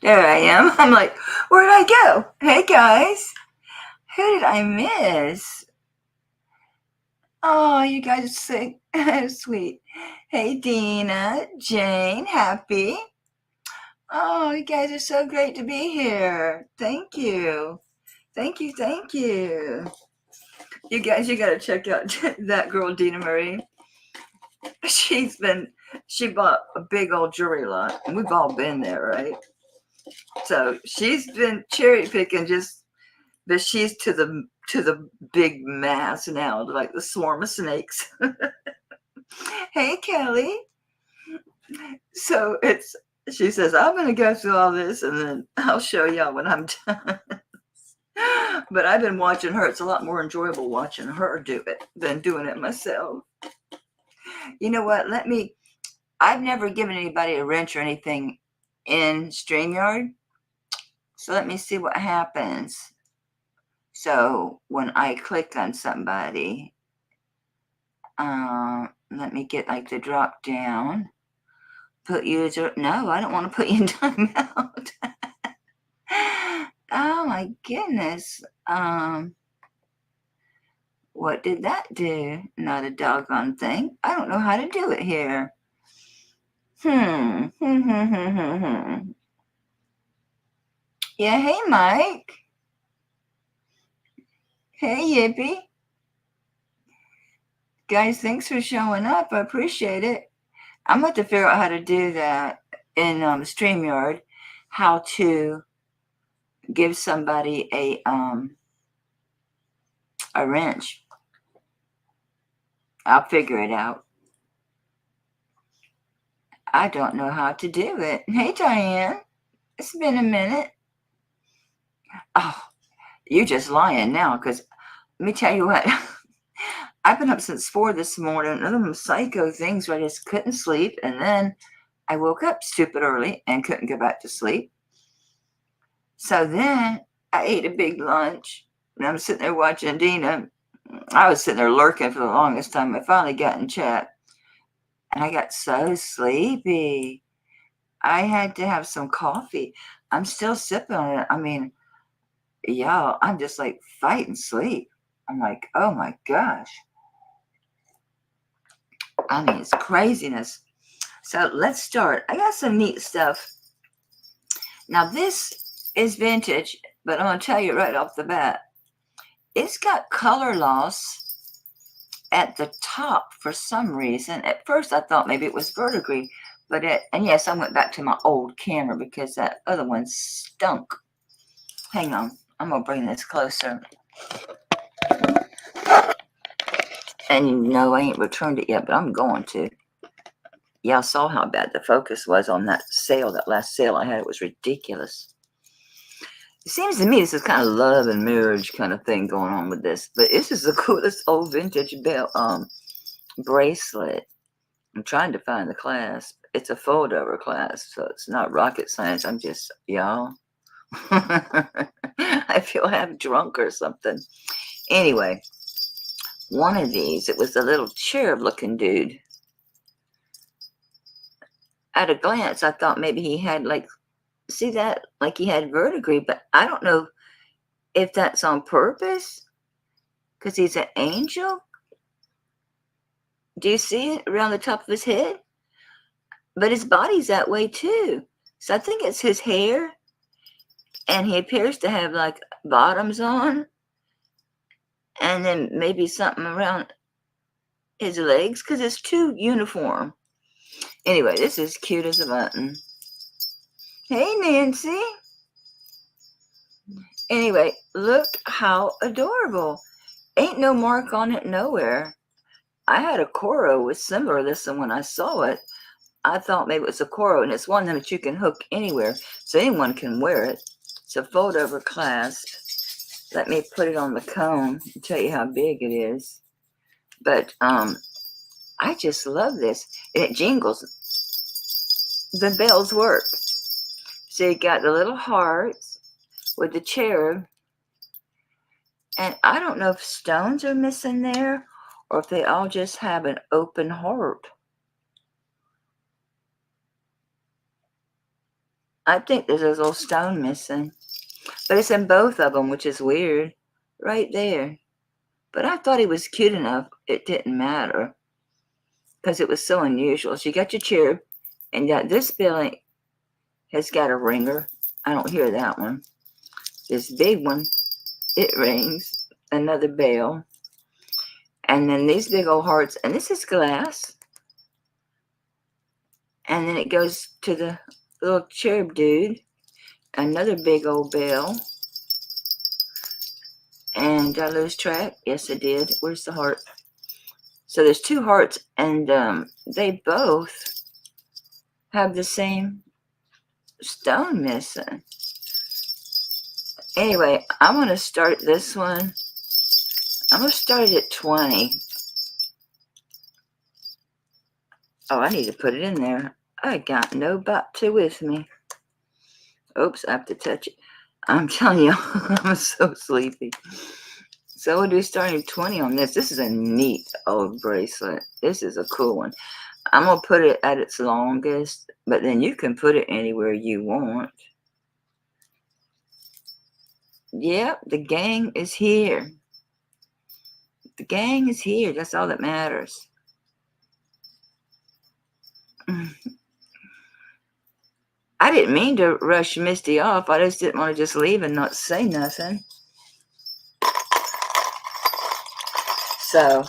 There I am. I'm like, where did I go? Hey guys, who did I miss? Oh, you guys are sick. Sweet. Hey Dina, Jane, Happy. Oh, you guys are so great to be here. Thank you. Thank you. Thank you. You guys, you gotta check out that girl, Dina Marie. She's been, she bought a big old jewelry lot, and we've all been there, right? So she's been cherry picking just, but she's to the big mass now, like the swarm of snakes. Hey Kelly. So it's she says, I'm gonna go through all this and then I'll show y'all when I'm done. But I've been watching her. It's a lot more enjoyable watching her do it than doing it myself. You know what? I've never given anybody a wrench or anything in StreamYard. So let me see what happens. So when I click on somebody, let me get like the drop down. Put user. No, I don't want to put you in timeout. Oh my goodness. What did that do? Not a doggone thing. I don't know how to do it here. Hmm. Yeah, hey Mike. Hey Yippee. Guys, thanks for showing up. I appreciate it. I'm going to figure out how to do that in StreamYard. How to give somebody a wrench. I'll figure it out. I don't know how to do it. Hey, Diane. It's been a minute. Oh, you're just lying now because let me tell you what. I've been up since 4 this morning. None of them psycho things where I just couldn't sleep. And then I woke up stupid early and couldn't go back to sleep. So then I ate a big lunch and I'm sitting there watching Dina. I was sitting there lurking for the longest time. I finally got in chat and I got so sleepy. I had to have some coffee. I'm still sipping on it. I mean, y'all, I'm just like fighting sleep. I'm like, oh my gosh. I mean, it's craziness. So let's start. I got some neat stuff. Now, this is vintage, but I'm going to tell you right off the bat, it's got color loss at the top for some reason. At first, I thought maybe it was verdigris, and yes, I went back to my old camera because that other one stunk. Hang on, I'm gonna bring this closer. And no, I ain't returned it yet, but I'm going to. Y'all saw how bad the focus was on that sale, that last sale I had. It was ridiculous. It seems to me this is kind of love and marriage kind of thing going on with this, but this is the coolest old vintage bracelet. I'm trying to find the clasp. It's a fold-over clasp, so it's not rocket science. I'm just, y'all. I feel half drunk or something. Anyway, one of these, it was a little cherub-looking dude. At a glance, I thought maybe he had see that? Like he had verdigris, but I don't know if that's on purpose because he's an angel. Do you see it around the top of his head? But his body's that way too. So I think it's his hair. And he appears to have like bottoms on. And then maybe something around his legs because it's too uniform. Anyway, this is cute as a button. Hey, Nancy. Anyway, look how adorable. Ain't no mark on it nowhere. I had a Coro with similar to this, and when I saw it, I thought maybe it was a Coro, and it's one that you can hook anywhere, so anyone can wear it. It's a fold-over clasp. Let me put it on the comb and tell you how big it is. But I just love this. And it jingles. The bells work. So you got the little hearts with the cherub. And I don't know if stones are missing there or if they all just have an open heart. I think there's a little stone missing. But it's in both of them, which is weird. Right there. But I thought he was cute enough. It didn't matter. Because it was so unusual. So you got your cherub. And this belly has got a ringer. I don't hear that one. This big one, it rings. Another bell. And then these big old hearts. And this is glass. And then it goes to the little cherub dude. Another big old bell. And did I lose track? Yes, I did. Where's the heart? So there's two hearts, and they both have the same stone missing. Anyway, I'm going to start this one. I'm going to start it at 20. Oh, I need to put it in there. I got no bata with me. Oops, I have to touch it. I'm telling you, I'm so sleepy. So we'll do starting 20 on this. This is a neat old bracelet. This is a cool one. I'm going to put it at its longest, but then you can put it anywhere you want. Yep, the gang is here. The gang is here. That's all that matters. I didn't mean to rush Misty off. I just didn't want to just leave and not say nothing. So,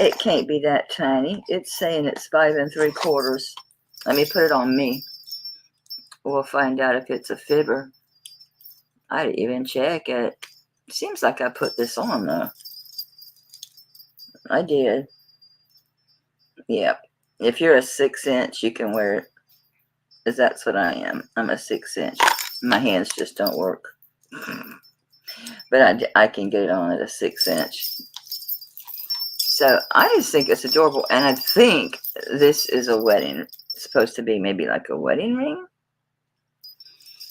it can't be that tiny. It's saying it's 5 3/4. Let me put it on me. We'll find out if it's a fibber. I didn't even check it. Seems like I put this on, though. I did. Yep. If you're a 6-inch, you can wear it. Because that's what I am. I'm a 6-inch. My hands just don't work. But I can get it on at a 6-inch. So I just think it's adorable. And I think this is a wedding. It's supposed to be maybe like a wedding ring.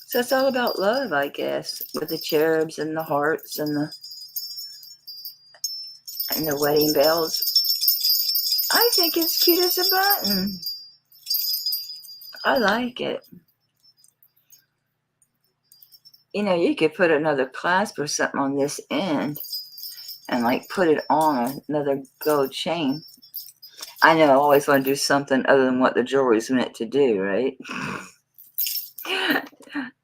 So it's all about love, I guess. With the cherubs and the hearts and the wedding bells. I think it's cute as a button. I like it. You know, you could put another clasp or something on this end and like put it on another gold chain. I know I always want to do something other than what the jewelry's meant to do, right?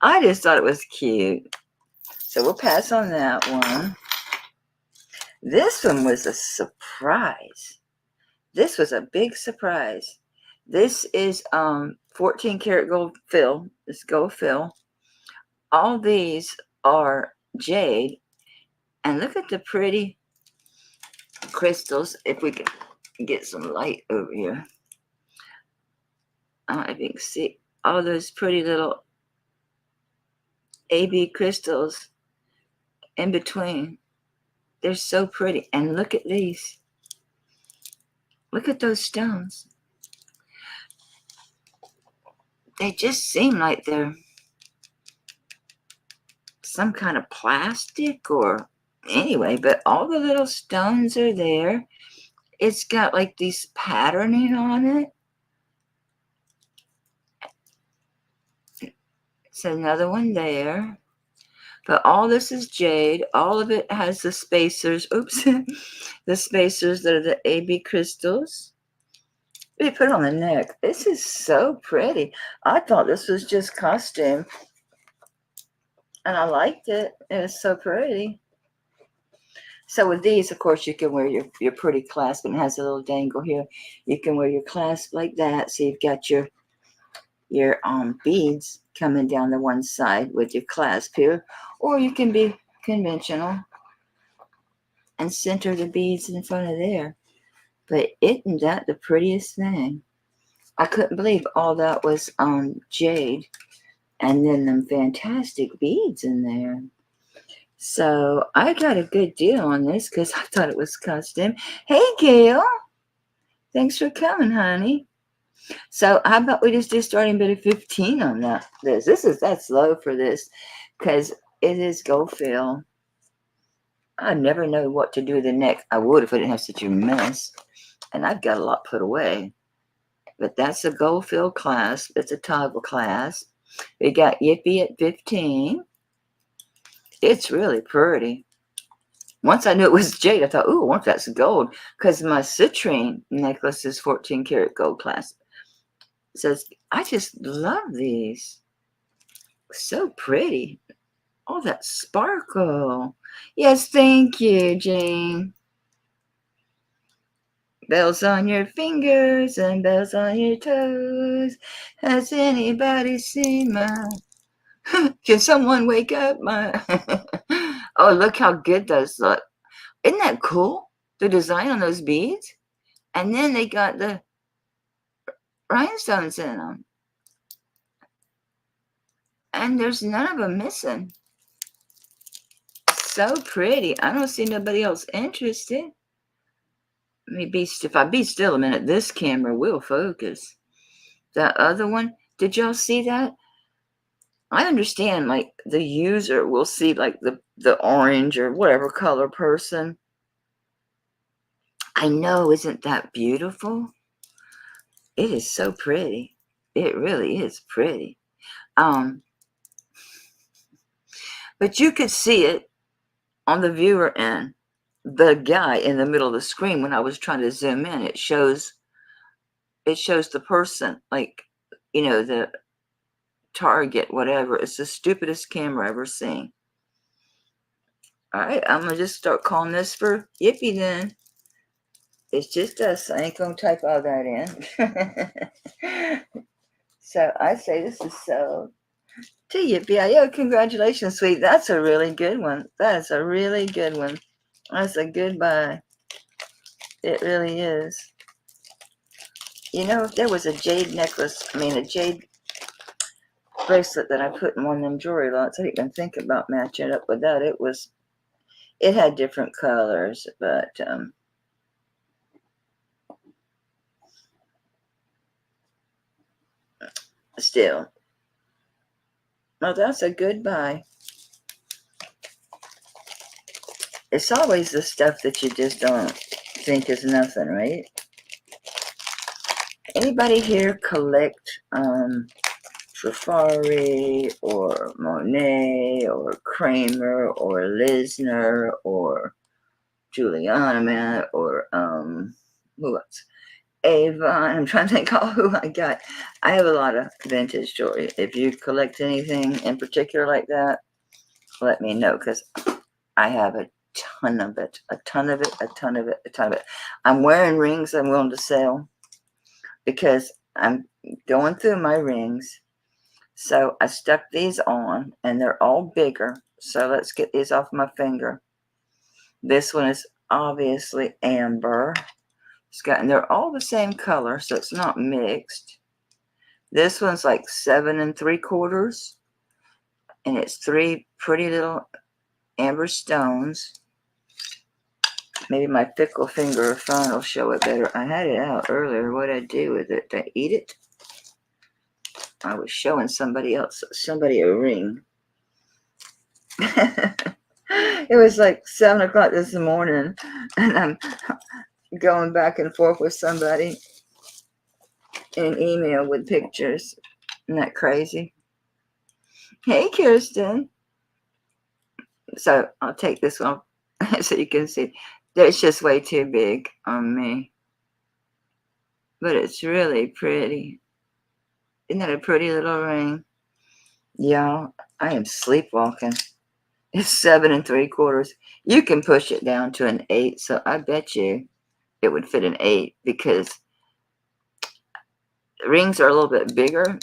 I just thought it was cute. So we'll pass on that one. This one was a surprise. This was a big surprise. This is 14 karat gold fill. This gold fill. All these are jade. And look at the pretty crystals. If we can get some light over here. I don't know if you can see all those pretty little AB crystals in between. They're so pretty. And look at these. Look at those stones. They just seem like they're some kind of plastic or anyway, but all the little stones are there. It's got like these patterning on it. It's another one there. But all this is jade. All of it has the spacers. Oops. The spacers that are the AB crystals. They put it on the neck. This is so pretty. I thought this was just costume. And I liked it. It was so pretty. So with these, of course, you can wear your pretty clasp. And it has a little dangle here. You can wear your clasp like that. So you've got your beads coming down the one side with your clasp here. Or you can be conventional and center the beads in front of there. But isn't that the prettiest thing? I couldn't believe all that was jade. And then them fantastic beads in there. So I got a good deal on this because I thought it was custom. Hey, Gail. Thanks for coming, honey. So how about we just do starting bid of 15 on that? That's low for this because it is gold fill. I never know what to do with the neck. I would if I didn't have such a mess. And I've got a lot put away. But that's a gold fill clasp. It's a toggle clasp. We got Yippee at 15. It's really pretty. Once I knew it was jade, I thought, ooh, I wonder if that's gold. Because my citrine necklace is 14 karat gold clasp. It says, I just love these. So pretty. All that sparkle. Yes, thank you, Jane. Bells on your fingers and bells on your toes. Has anybody seen my... Can someone wake up my... Oh, look how good those look. Isn't that cool? The design on those beads? And then they got the rhinestones in them. And there's none of them missing. So pretty. I don't see nobody else interested. If I be still a minute, this camera will focus. That other one, did y'all see that? I understand, like, the user will see, like, the orange or whatever color person. I know, isn't that beautiful? It is so pretty. It really is pretty. But you could see it on the viewer end. The guy in the middle of the screen, when I was trying to zoom in, it shows the person, like, the target, whatever. It's the stupidest camera I've ever seen. All right, I'm gonna just start calling this for Yippee then. It's just us. I ain't gonna type all that in. So I say this is so to Yippee. Yo, congratulations, sweet. That's a really good one. That's a really good one. That's a good buy. It really is. If there was a jade necklace, a jade bracelet that I put in one of them jewelry lots, I didn't even think about matching it up with that. It had different colors, but still. Well, that's a good buy. It's always the stuff that you just don't think is nothing, right? Anybody here collect Trifari or Monet or Kramer or Lisner or Juliana or who else? Avon. I'm trying to think who I got. I have a lot of vintage jewelry. If you collect anything in particular like that, let me know, because I have a ton of it. A ton of it, a ton of it, a ton of it. I'm wearing rings I'm willing to sell because I'm going through my rings. So I stuck these on and they're all bigger. So let's get these off my finger. This one is obviously amber. And they're all the same color, so it's not mixed. This one's like 7 3/4, and it's 3 pretty little amber stones. Maybe my fickle finger phone will show it better. I had it out earlier. What did I do with it? Did I eat it? I was showing somebody a ring. It was like 7 o'clock this morning, and I'm going back and forth with somebody in email with pictures. Isn't that crazy? Hey, Kirsten. So I'll take this one so you can see. It's just way too big on me. But it's really pretty. Isn't that a pretty little ring? Y'all, I am sleepwalking. It's 7 3/4. You can push it down to an 8, so I bet you it would fit an 8, because rings are a little bit bigger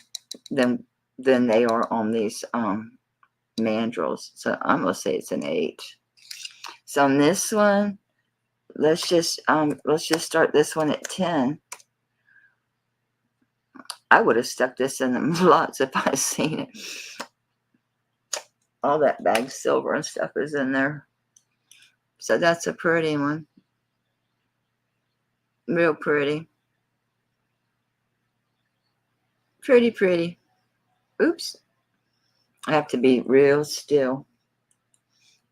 than they are on these mandrels. So I'm gonna say it's an 8. So on this one, let's just start this one at 10. I would have stuck this in the lots if I seen it. All that bagged silver and stuff is in there. So that's a pretty one. Real pretty. Pretty, pretty. Oops. I have to be real still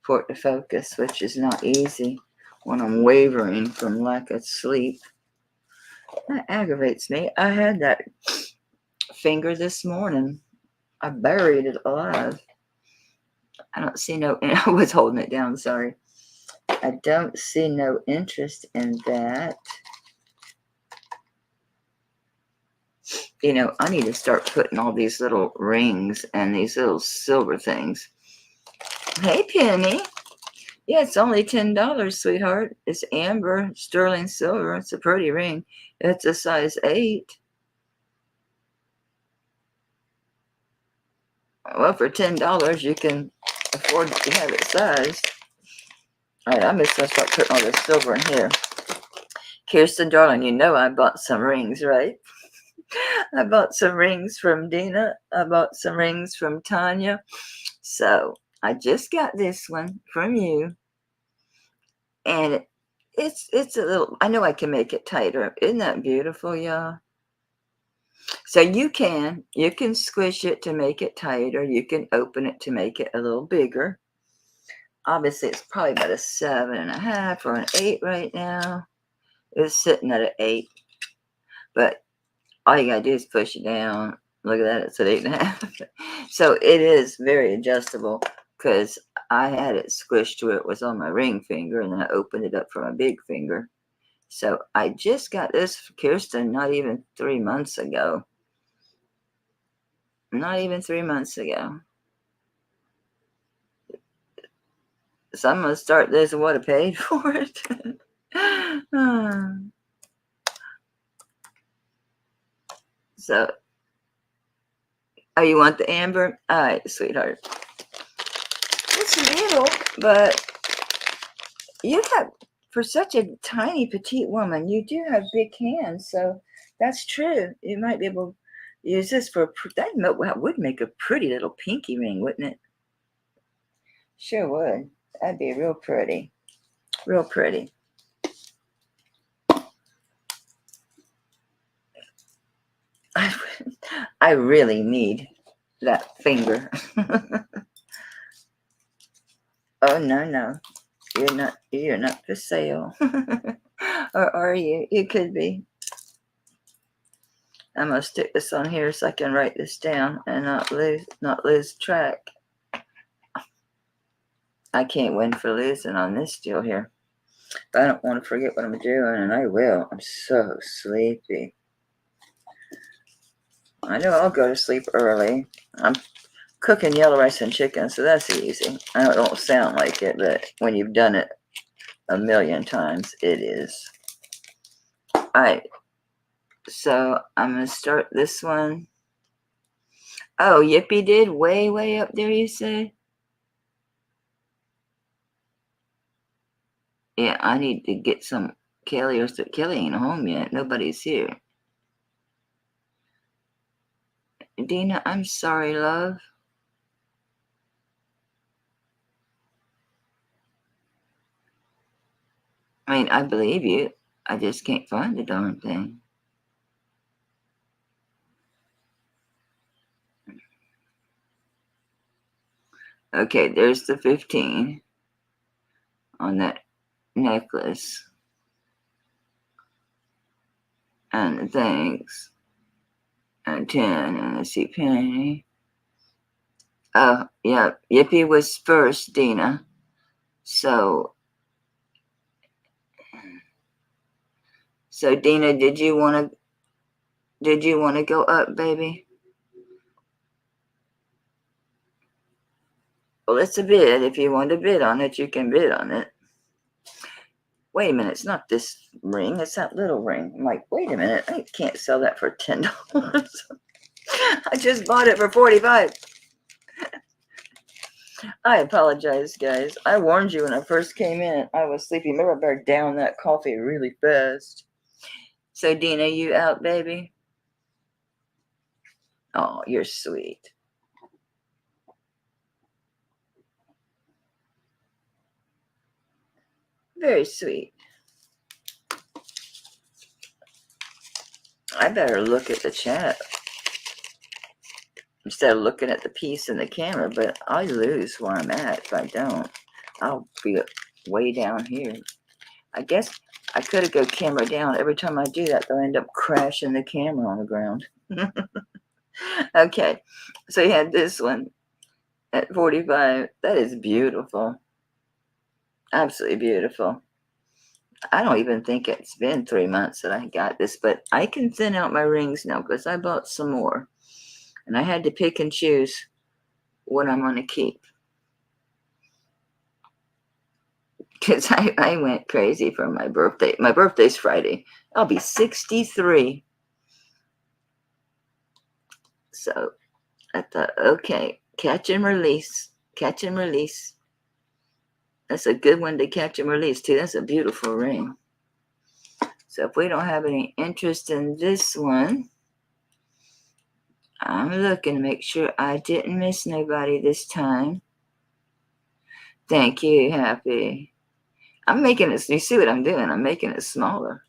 for it to focus, which is not easy when I'm wavering from lack of sleep. That aggravates me. I had that finger this morning. I buried it alive. I don't see no, I was holding it down, sorry. I don't see no interest in that. You know, I need to start putting all these little rings and these little silver things. Hey, Penny. Yeah, it's only $10, sweetheart. It's amber, sterling silver. It's a pretty ring. It's a size 8. Well, for $10, you can afford to have it sized. All right, I'm just going to start putting all this silver in here. Kirsten, darling, you know I bought some rings, right? I bought some rings from Dina. I bought some rings from Tanya. So I just got this one from you. And it's a little, I know I can make it tighter. Isn't that beautiful, y'all? So you can squish it to make it tighter. You can open it to make it a little bigger. Obviously, it's probably about a 7.5 or an 8 right now. It's sitting at an 8. But all you gotta do is push it down. Look at that, it's at 8.5. So it is very adjustable because I had it squished to it was on my ring finger, and then I opened it up for my big finger. So I just got this for Kirsten not even 3 months ago. Not even 3 months ago. So I'm going to start this and what I paid for it. So, oh, you want the amber? All right, sweetheart. It's little, but you have, for such a tiny, petite woman, you do have big hands. So that's true. You might be able to use this for, that would make a pretty little pinky ring, wouldn't it? Sure would. That'd be real pretty. Real pretty. I really need that finger. Oh, no. You're not for sale. Or are you? You could be. I'm gonna stick this on here so I can write this down and not lose track. I can't win for losing on this deal here. But I don't want to forget what I'm doing, and I will. I'm so sleepy. I know I'll go to sleep early. I'm cooking yellow rice and chicken, so that's easy. I know it don't sound like it, but when you've done it a million times, it is. All right. So I'm going to start this one. Oh, Yippee did way up there, you say? Yeah, I need to get some Kelly, or Kelly ain't home yet. Nobody's here. Dina, I'm sorry, love. I mean, I believe you. I just can't find the darn thing. Okay, there's the 15 on that necklace. And the things. And 10, and I see Penny. Oh, yeah, Yippee was first, Dina. So Dina, did you want to go up, baby? Well, it's a bid. If you want to bid on it, you can bid on it. Wait a minute, it's not this ring, it's that little ring. I'm like, wait a minute, I can't sell that for $10. I just bought it for $45. I apologize, guys. I warned you when I first came in. I was sleepy. Remember, I better down that coffee really fast. So, Dina, you out, baby? Oh, you're sweet. Very sweet. I better look at the chat instead of looking at the piece in the camera, but I lose where I'm at if I don't. I'll be way down here. I guess I could have go camera down. Every time I do that, they'll end up crashing the camera on the ground. Okay, so you had this one at 45. That is beautiful. Absolutely beautiful. I don't even think it's been 3 months that I got this, but I can thin out my rings now because I bought some more. And I had to pick and choose what I'm going to keep. Because I went crazy for my birthday. My birthday's Friday. I'll be 63. So I thought, okay, catch and release. Catch and release. That's a good one to catch and release, too. That's a beautiful ring. So if we don't have any interest in this one, I'm looking to make sure I didn't miss nobody this time. Thank you, Happy. I'm making it, you see what I'm doing? I'm making it smaller.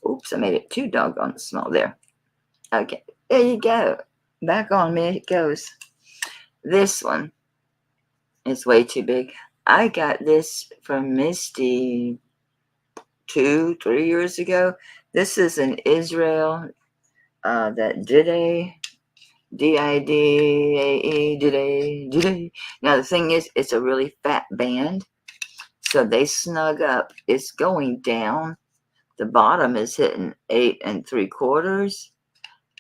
Oops, I made it too doggone small there. Okay, there you go. Back on me it goes. This one is way too big. I got this from Misty 2-3 years ago. This is an Israel that Didae. Now the thing is, it's a really fat band, so they snug up. It's going down. The bottom is hitting 8 3/4,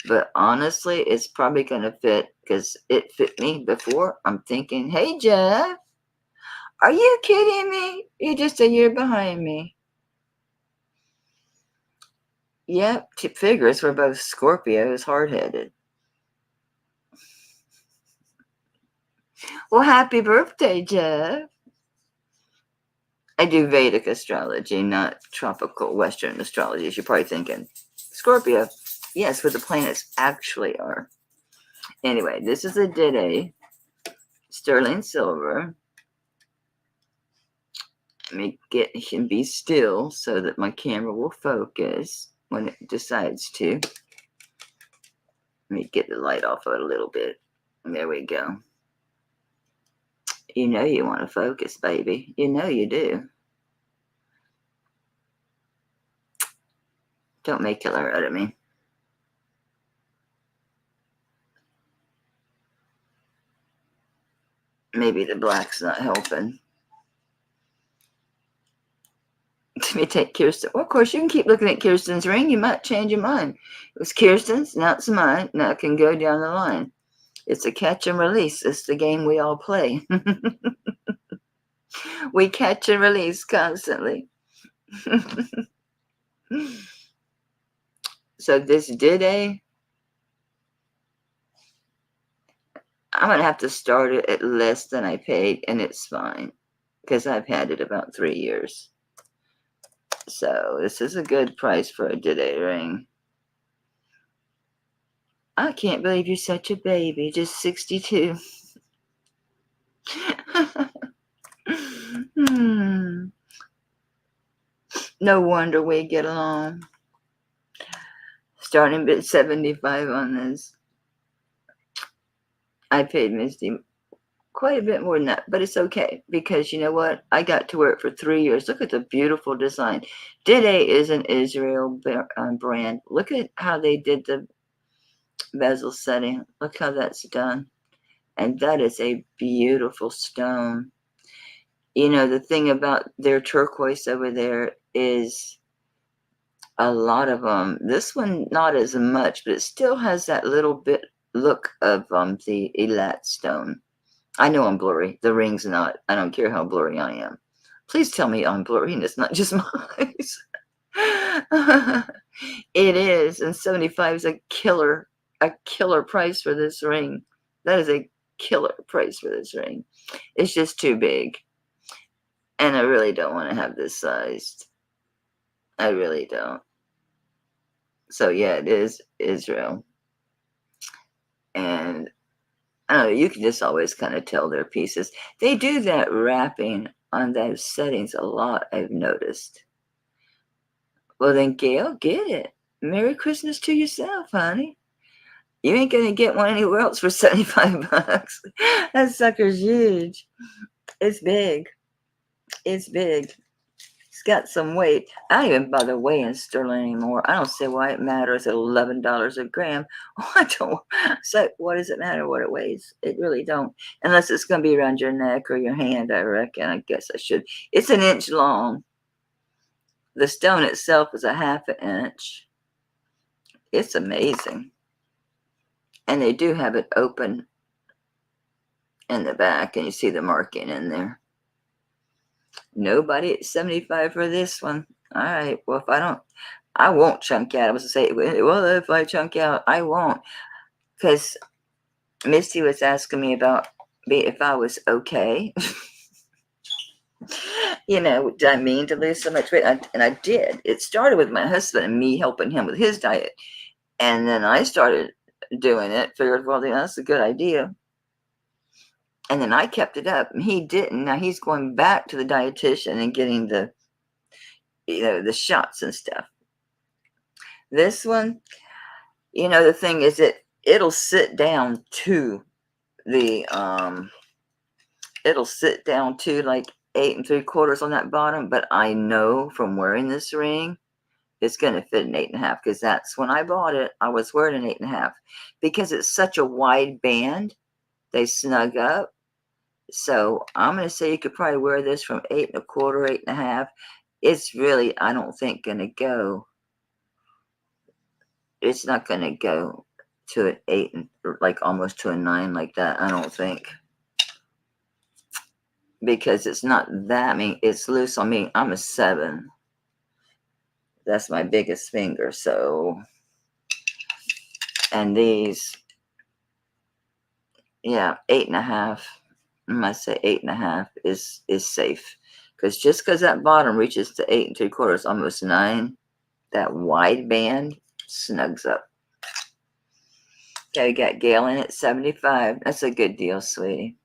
but honestly, it's probably gonna fit because it fit me before. I'm thinking, hey Jeff, are you kidding me? You're just a year behind me. Yep, figures we're both Scorpios, hard-headed. Well, happy birthday, Jeff. I do Vedic astrology, not tropical Western astrology, as you're probably thinking. Scorpio, yes, what the planets actually are. Anyway, this is a Dide, sterling silver. Let me get and be still so that my camera will focus when it decides to. Let me get the light off of it a little bit. There we go. You know you want to focus, baby. You know you do. Don't make killer out of me. Maybe the black's not helping. Let me take Kirsten. Well, of course, you can keep looking at Kirsten's ring. You might change your mind. It was Kirsten's, now it's mine. Now it can go down the line. It's a catch and release. It's the game we all play. We catch and release constantly. So this Dide, I'm going to have to start it at less than I paid, and it's fine because I've had it about 3 years. So this is a good price for a Dide ring. I can't believe you're such a baby, just 62. No wonder we get along. Starting at 75 on this. I paid Misty quite a bit more than that, but it's okay because you know what? I got to wear it for 3 years. Look at the beautiful design. Dide is an Israel brand. Look at how they did the bezel setting. Look how that's done. And that is a beautiful stone. You know, the thing about their turquoise over there is a lot of them. This one, not as much, but it still has that little bit look of the Elat stone. I know I'm blurry. The ring's not. I don't care how blurry I am. Please tell me I'm blurry and it's not just my eyes. It is, and 75 is a killer price for this ring. That is a killer price for this ring. It's just too big. And I really don't want to have this sized. I really don't. So yeah, it is Israel. And I don't know, you can just always kind of tell their pieces. They do that wrapping on those settings a lot, I've noticed. Well then, Gail, get it. Merry Christmas to yourself, honey. You ain't gonna get one anywhere else for 75 bucks. That sucker's huge. It's big. It's big. It's got some weight. I don't even bother weighing sterling anymore. I don't see why it matters at $11 a gram. I don't. So what does it matter what it weighs? It really don't. Unless it's going to be around your neck or your hand, I reckon. I guess I should. It's an inch long. The stone itself is a half an inch. It's amazing. And they do have it open in the back, and you see the marking in there. Nobody at 75 for this one. All right. Well, if I don't, I won't chunk out. I was going to say, well, if I chunk out, I won't. Because Misty was asking me about if I was okay. Did I mean to lose so much weight? And I did. It started with my husband and me helping him with his diet. And then I started doing it. Figured, well, that's a good idea. And then I kept it up. And he didn't. Now he's going back to the dietitian and getting the shots and stuff. This one, the thing is it'll sit down to the it'll sit down to like 8 3/4 on that bottom, but I know from wearing this ring it's gonna fit an 8.5, because that's when I bought it. I was wearing an 8.5 because it's such a wide band, they snug up. So I'm gonna say you could probably wear this from 8 1/4, 8.5. It's really, I don't think, gonna go. It's not gonna go to an 8 and like almost to a 9 like that. I don't think, because it's not that. I mean, it's loose on me. I'm a 7. That's my biggest finger. So, and these, yeah, 8.5. I must say 8.5 is safe, because just because that bottom reaches to 8 3/4, almost 9, that wide band snugs up. Okay, we got Gail in at 75. That's a good deal, sweetie.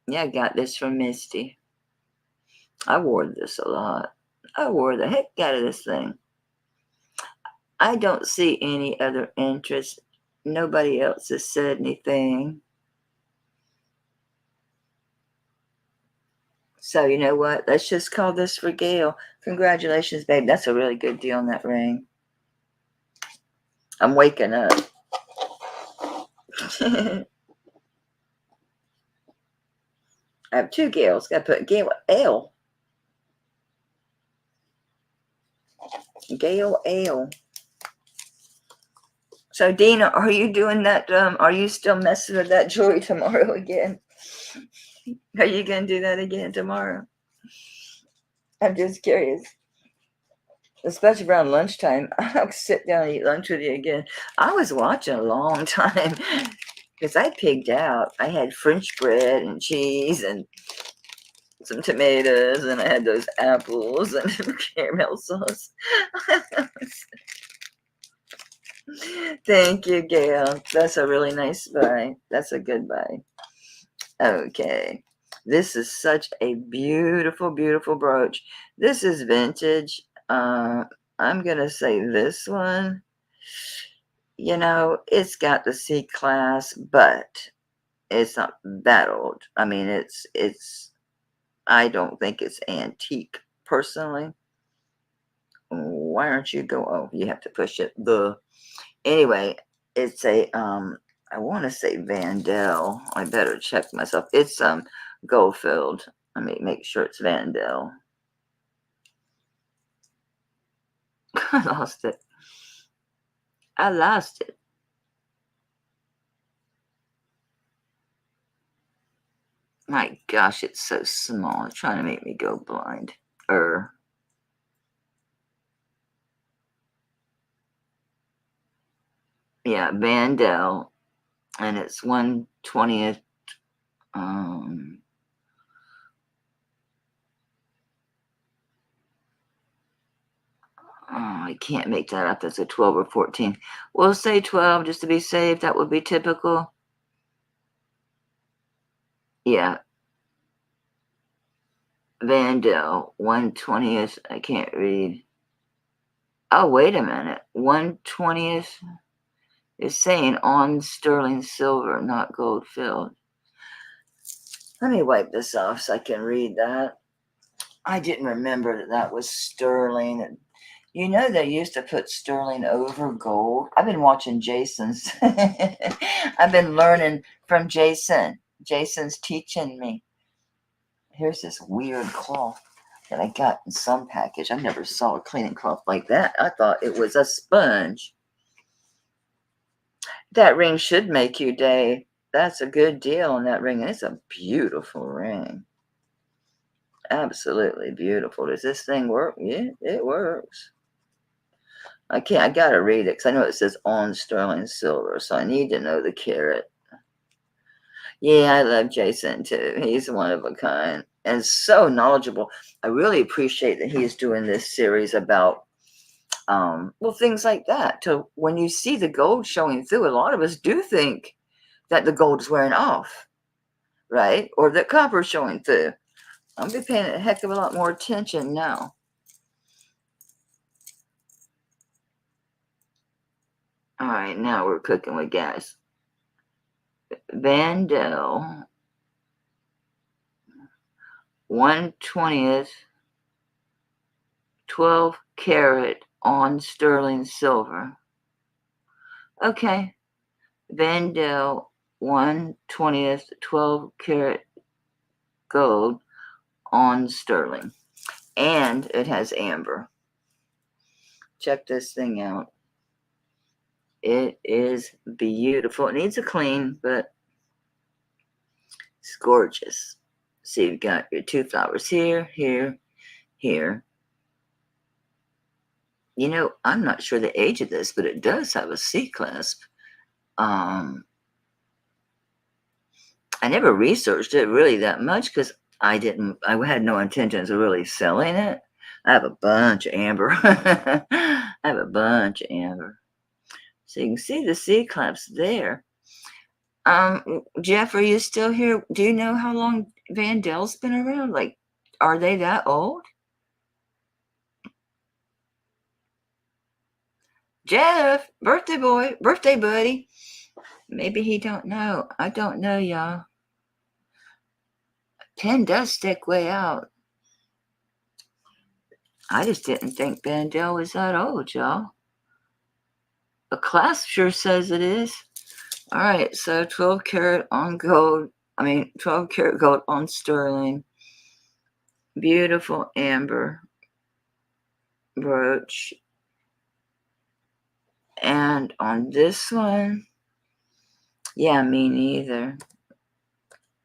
Yeah, I got this from Misty. I wore this a lot. I wore the heck out of this thing. I don't see any other interest. Nobody else has said anything. So you know what? Let's just call this for Gail. Congratulations, babe. That's a really good deal on that ring. I'm waking up. I have 2 Gails. Got to put Gail L. Gail L. So Dina, are you doing that? Are you still messing with that jewelry tomorrow again? Are you gonna do that again tomorrow? I'm just curious. Especially around lunchtime, I'll sit down and eat lunch with you again. I was watching a long time because I pigged out. I had French bread and cheese and some tomatoes, and I had those apples and caramel sauce. Thank you, Gail. That's a really nice buy. That's a good buy. Okay. This is such a beautiful, beautiful brooch. This is vintage. I'm going to say this one. It's got the C-class, but it's not that old. I mean, I don't think it's antique, personally. Why aren't you go? Oh, you have to push it. Anyway, it's a, I want to say Vandel. I better check myself. It's, Goldfield. Let me make sure it's Vandel. I lost it. My gosh, it's so small. It's trying to make me go blind. Yeah, Vandel, and it's 1/20th. I can't make that up. That's a 12 or 14. We'll say 12 just to be safe. That would be typical. Yeah. Vandel, 1/20th. I can't read. Oh, wait a minute. 1/20th is saying on sterling silver, not gold filled. Let me wipe this off so I can read that. I didn't remember that that was sterling. You know, they used to put sterling over gold. I've been watching Jason's. I've been learning from Jason. Jason's teaching me. Here's this weird cloth that I got in some package. I never saw a cleaning cloth like that. I thought it was a sponge. That ring should make you day. That's a good deal on that ring. It's a beautiful ring. Absolutely beautiful. Does this thing work? Yeah, it works. I gotta read it because I know it says on sterling silver, so I need to know the carat. Yeah, I love Jason too. He's one of a kind and so knowledgeable. I really appreciate that he's doing this series about well, things like that. To when you see the gold showing through, a lot of us do think that the gold is wearing off, right? Or that copper is showing through. I'm be paying a heck of a lot more attention now. All right, now we're cooking with gas. Vandal 1/20th 12 carat on sterling silver. Okay, Vandal 1/20th 12 carat gold on sterling. And it has amber. Check this thing out. It is beautiful. It needs a clean, but it's gorgeous. So you've got your two flowers here, here, here. You know, I'm not sure the age of this, but it does have a C clasp. I never researched it really that much because I had no intentions of really selling it. I have a bunch of amber. I have a bunch of amber. So you can see the C clasp there. Jeff, are you still here? Do you know how long Vandal's been around? Like, are they that old? Jeff, birthday boy, birthday buddy. Maybe he don't know. I don't know, y'all. Pen does stick way out. I just didn't think Vandal was that old, y'all. A clasp sure says it is. All right, so 12 karat on gold. 12 karat gold on sterling. Beautiful amber brooch. And on this one, yeah, me neither.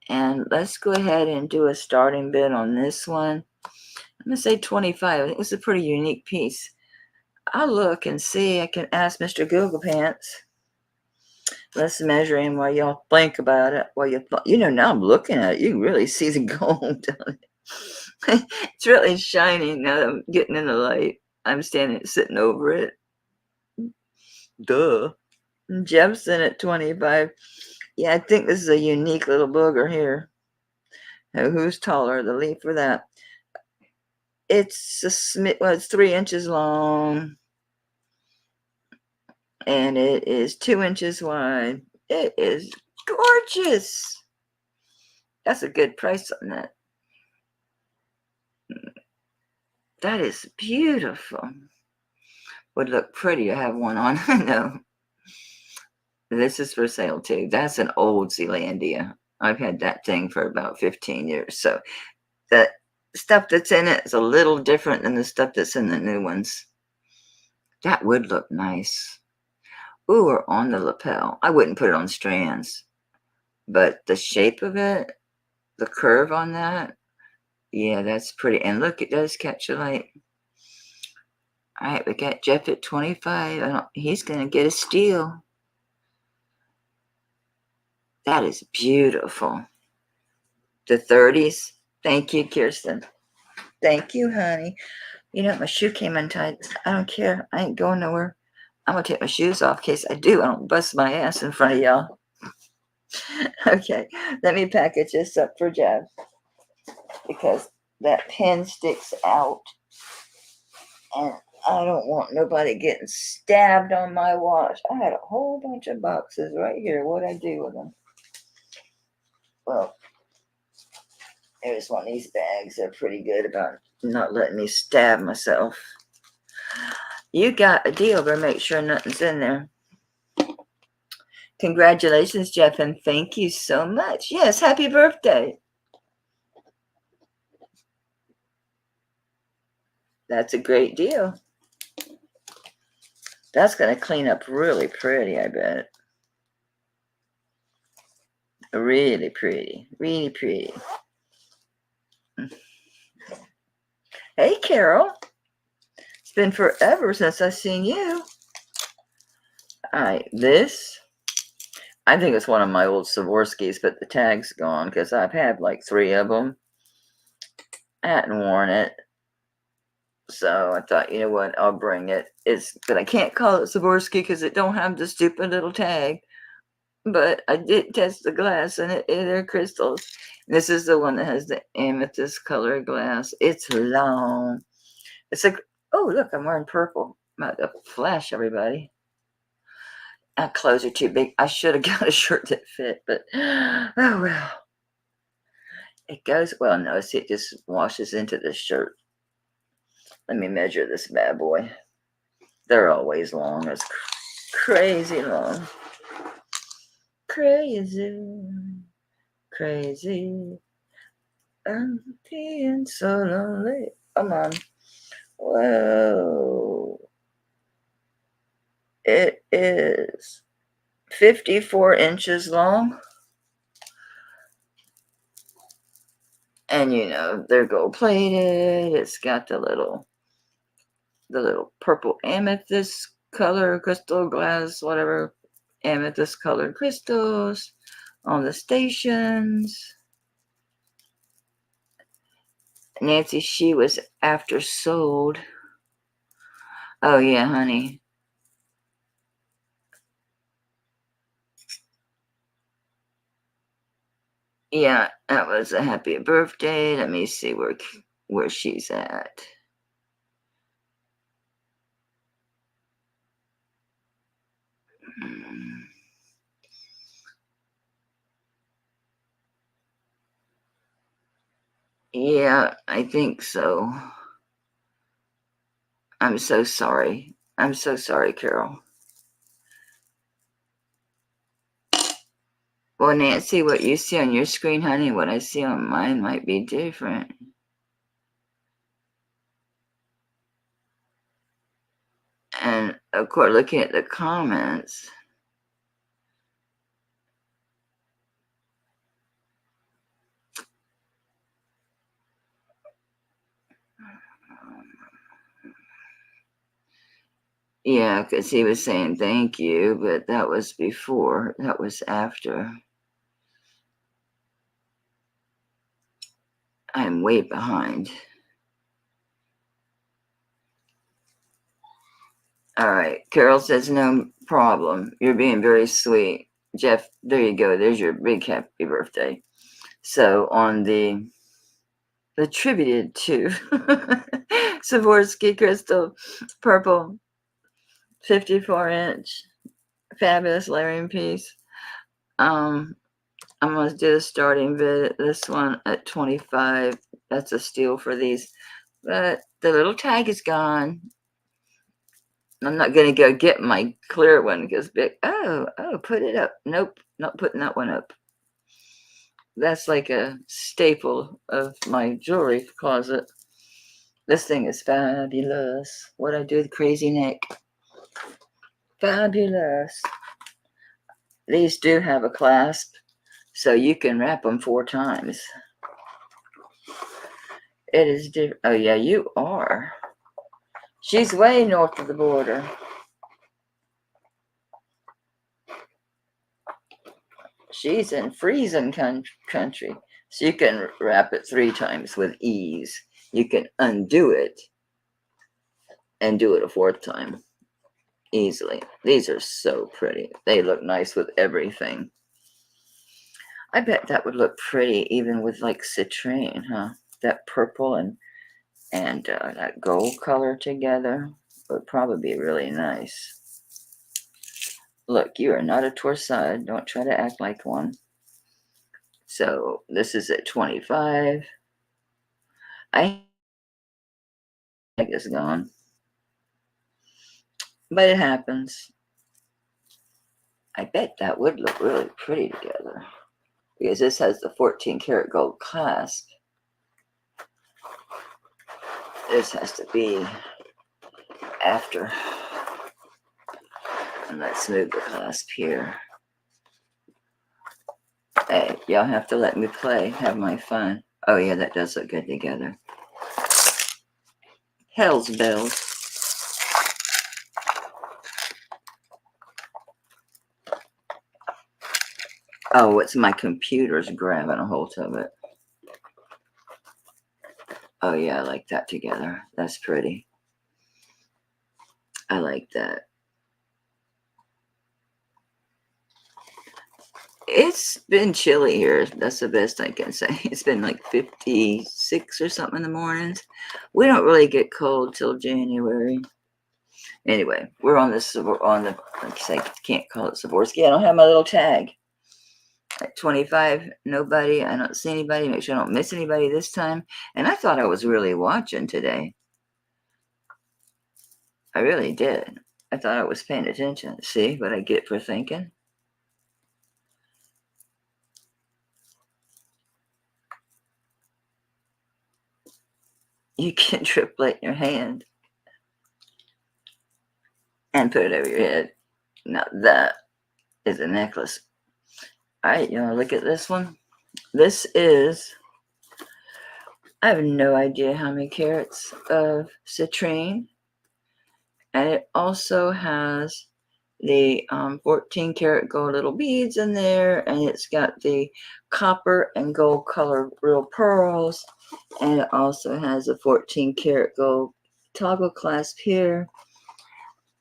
And let's go ahead and do a starting bid on this one. I'm going to say 25. I think it's a pretty unique piece. I'll look and see. I can ask Mr. Google Pants. Let's measure him while y'all think about it. Now I'm looking at it. You can really see the gold. It's really shining now that I'm getting in the light. I'm sitting over it. Duh. Jepson at 25. Yeah, I think this is a unique little booger here. Who's taller? The leaf for that. It's it's 3 inches long. And it is 2 inches wide. It is gorgeous. That's a good price on that. That is beautiful. Would look pretty to have one on. No. This is for sale too. That's an old Zealandia. I've had that thing for about 15 years. So the stuff that's in it is a little different than the stuff that's in the new ones. That would look nice. Ooh, or on the lapel. I wouldn't put it on strands. But the shape of it, the curve on that, yeah, that's pretty. And look, it does catch the light. All right, we got Jeff at 25. He's going to get a steal. That is beautiful. The 30s. Thank you, Kirsten. Thank you, honey. You know, my shoe came untied. I don't care. I ain't going nowhere. I'm going to take my shoes off in case I do. I don't bust my ass in front of y'all. Okay, let me package this up for Jeff because that pen sticks out. And I don't want nobody getting stabbed on my watch. I had a whole bunch of boxes right here. What'd I do with them? Well, here's one of these bags. They're pretty good about Not letting me stab myself. You got a deal, but make sure nothing's in there. Congratulations, Jeff, and thank you so much. Yes, happy birthday. That's a great deal. That's going to clean up really pretty, I bet. Really pretty. Really pretty. Hey, Carol. It's been forever since I've seen you. All right, this, I think it's one of my old Swarovskis, but the tag's gone because I've had like 3 of them. I hadn't worn it. So I thought, you know what, I'll bring it. But I can't call it Swarovski because it don't have the stupid little tag. But I did test the glass and they're crystals. This is the one that has the amethyst color glass. It's long. It's like, oh, look, I'm wearing purple. I'm about to flash everybody. My clothes are too big. I should have got a shirt that fit, but oh well. It goes, well, no, see, it just washes into the shirt. Let me measure this bad boy. They're always long. It's crazy long. Crazy. Crazy. I'm being so lonely. Come on. Whoa. It is 54 inches long. And you know, they're gold plated. It's got the little purple amethyst color crystal glass, whatever, amethyst colored crystals on the stations. Nancy, she was after sold. Oh yeah, honey. Yeah, that was a happy birthday. Let me see where she's at. Yeah, I think so. I'm so sorry. I'm so sorry, Carol. Well, Nancy, what you see on your screen, honey, what I see on mine might be different. And of course, looking at the comments, yeah, because he was saying thank you, but that was before, that was after. I'm way behind. All right, Carol says no problem. You're being very sweet. Jeff, there you go. There's your big happy birthday. So on the attributed to Swarovski crystal purple 54-inch fabulous layering piece. I'm going to do the starting bid. This one at 25. That's a steal for these. But the little tag is gone. I'm not going to go get my clear one because big. Oh, put it up. Nope, not putting that one up. That's like a staple of my jewelry closet. This thing is fabulous. What I do with crazy neck. Fabulous. These do have a clasp, so you can wrap them 4 times. It is different. Oh, yeah, you are. She's way north of the border. She's in freezing country. So you can wrap it 3 times with ease. You can undo it and do it a 4th time easily. These are so pretty. They look nice with everything. I bet that would look pretty even with like citrine, huh? That purple and that gold color together would probably be really nice. Look, you are not a torsade. Don't try to act like one. So this is at 25. I is gone. But it happens. I bet that would look really pretty together. Because this has the 14 karat gold clasp. This has to be after. And let's move the clasp here. Hey, y'all have to let me play, have my fun. Oh yeah, that does look good together. Hell's bells. Oh, it's my computer's grabbing a hold of it. Oh yeah, I like that together. That's pretty. I like that. It's been chilly here. That's the best I can say. It's been like 56 or something in the mornings. We don't really get cold till January. Anyway, we're on this, on the, like I say, can't call it Swarovski. I don't have my little tag. At 25, nobody. I don't see anybody. Make sure I don't miss anybody this time. And I thought I was really watching today. I really did. I thought I was paying attention. See what I get for thinking? You can triplet your hand and put it over your head. Now that is a necklace. All right, you want to look at this one? This is, I have no idea how many carats of citrine. And it also has the 14 karat gold little beads in there. And it's got the copper and gold color real pearls. And it also has a 14 karat gold toggle clasp here.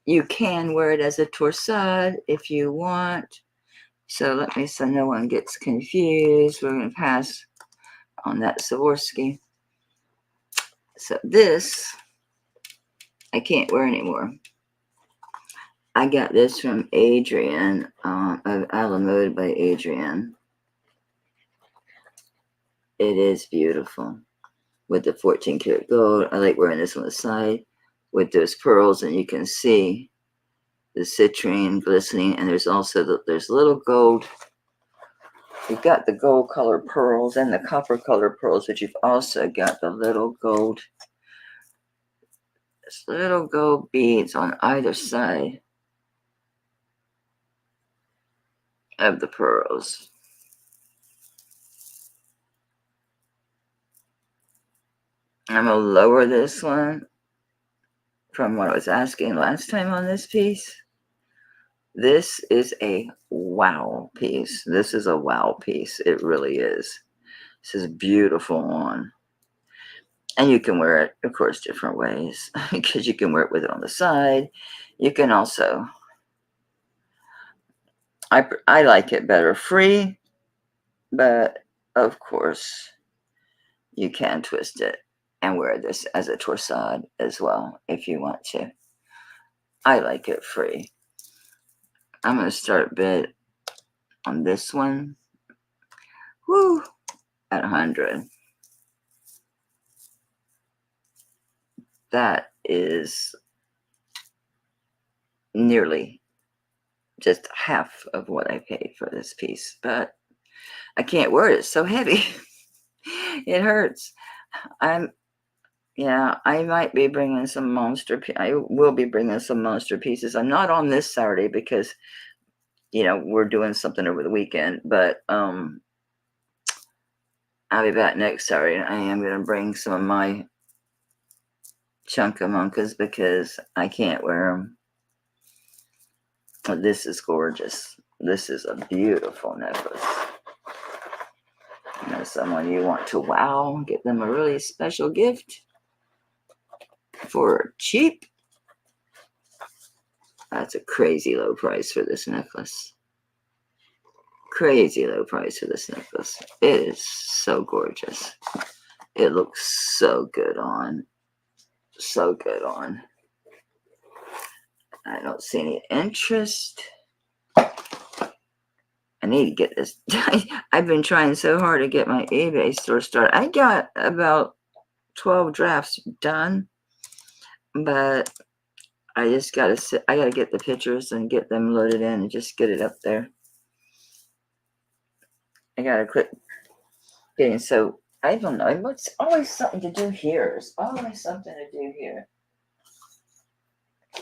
You can wear it as a torsade if you want. So let me, so no one gets confused. We're going to pass on that Swarovski. So this, I can't wear anymore. I got this from Adrian, of Alamode by Adrian. It is beautiful with the 14 karat gold. I like wearing this on the side with those pearls, and you can see the citrine glistening, and there's also there's little gold. You've got the gold colored pearls and the copper colored pearls, but you've also got the little gold beads on either side of the pearls. I'm going to lower this one from what I was asking last time on this piece. This is a wow piece. This is a wow piece. It really is. This is beautiful on. And you can wear it, of course, different ways. Because you can wear it with it on the side. You can also, I like it better free. But, of course, you can twist it and wear this as a torsade as well if you want to. I like it free. I'm going to start bid on this one. Woo! At 100. That is nearly just half of what I paid for this piece. But I can't wear it. It's so heavy. It hurts. I might be bringing some monster. I will be bringing some monster pieces. I'm not on this Saturday because, we're doing something over the weekend. But I'll be back next Saturday. I am going to bring some of my chunkamunkas because I can't wear them. But this is gorgeous. This is a beautiful necklace. Someone you want to wow, get them a really special gift for cheap. That's a crazy low price for this necklace. Crazy low price for this necklace. It is so gorgeous. It looks so good on. So good on. I don't see any interest. I need to get this. I've been trying so hard to get my eBay store started. I got about 12 drafts done. but I just gotta sit. I gotta get the pictures and get them loaded in and just get it up there. I gotta quit getting so. I don't know. What's always something to do here? There's always something to do here.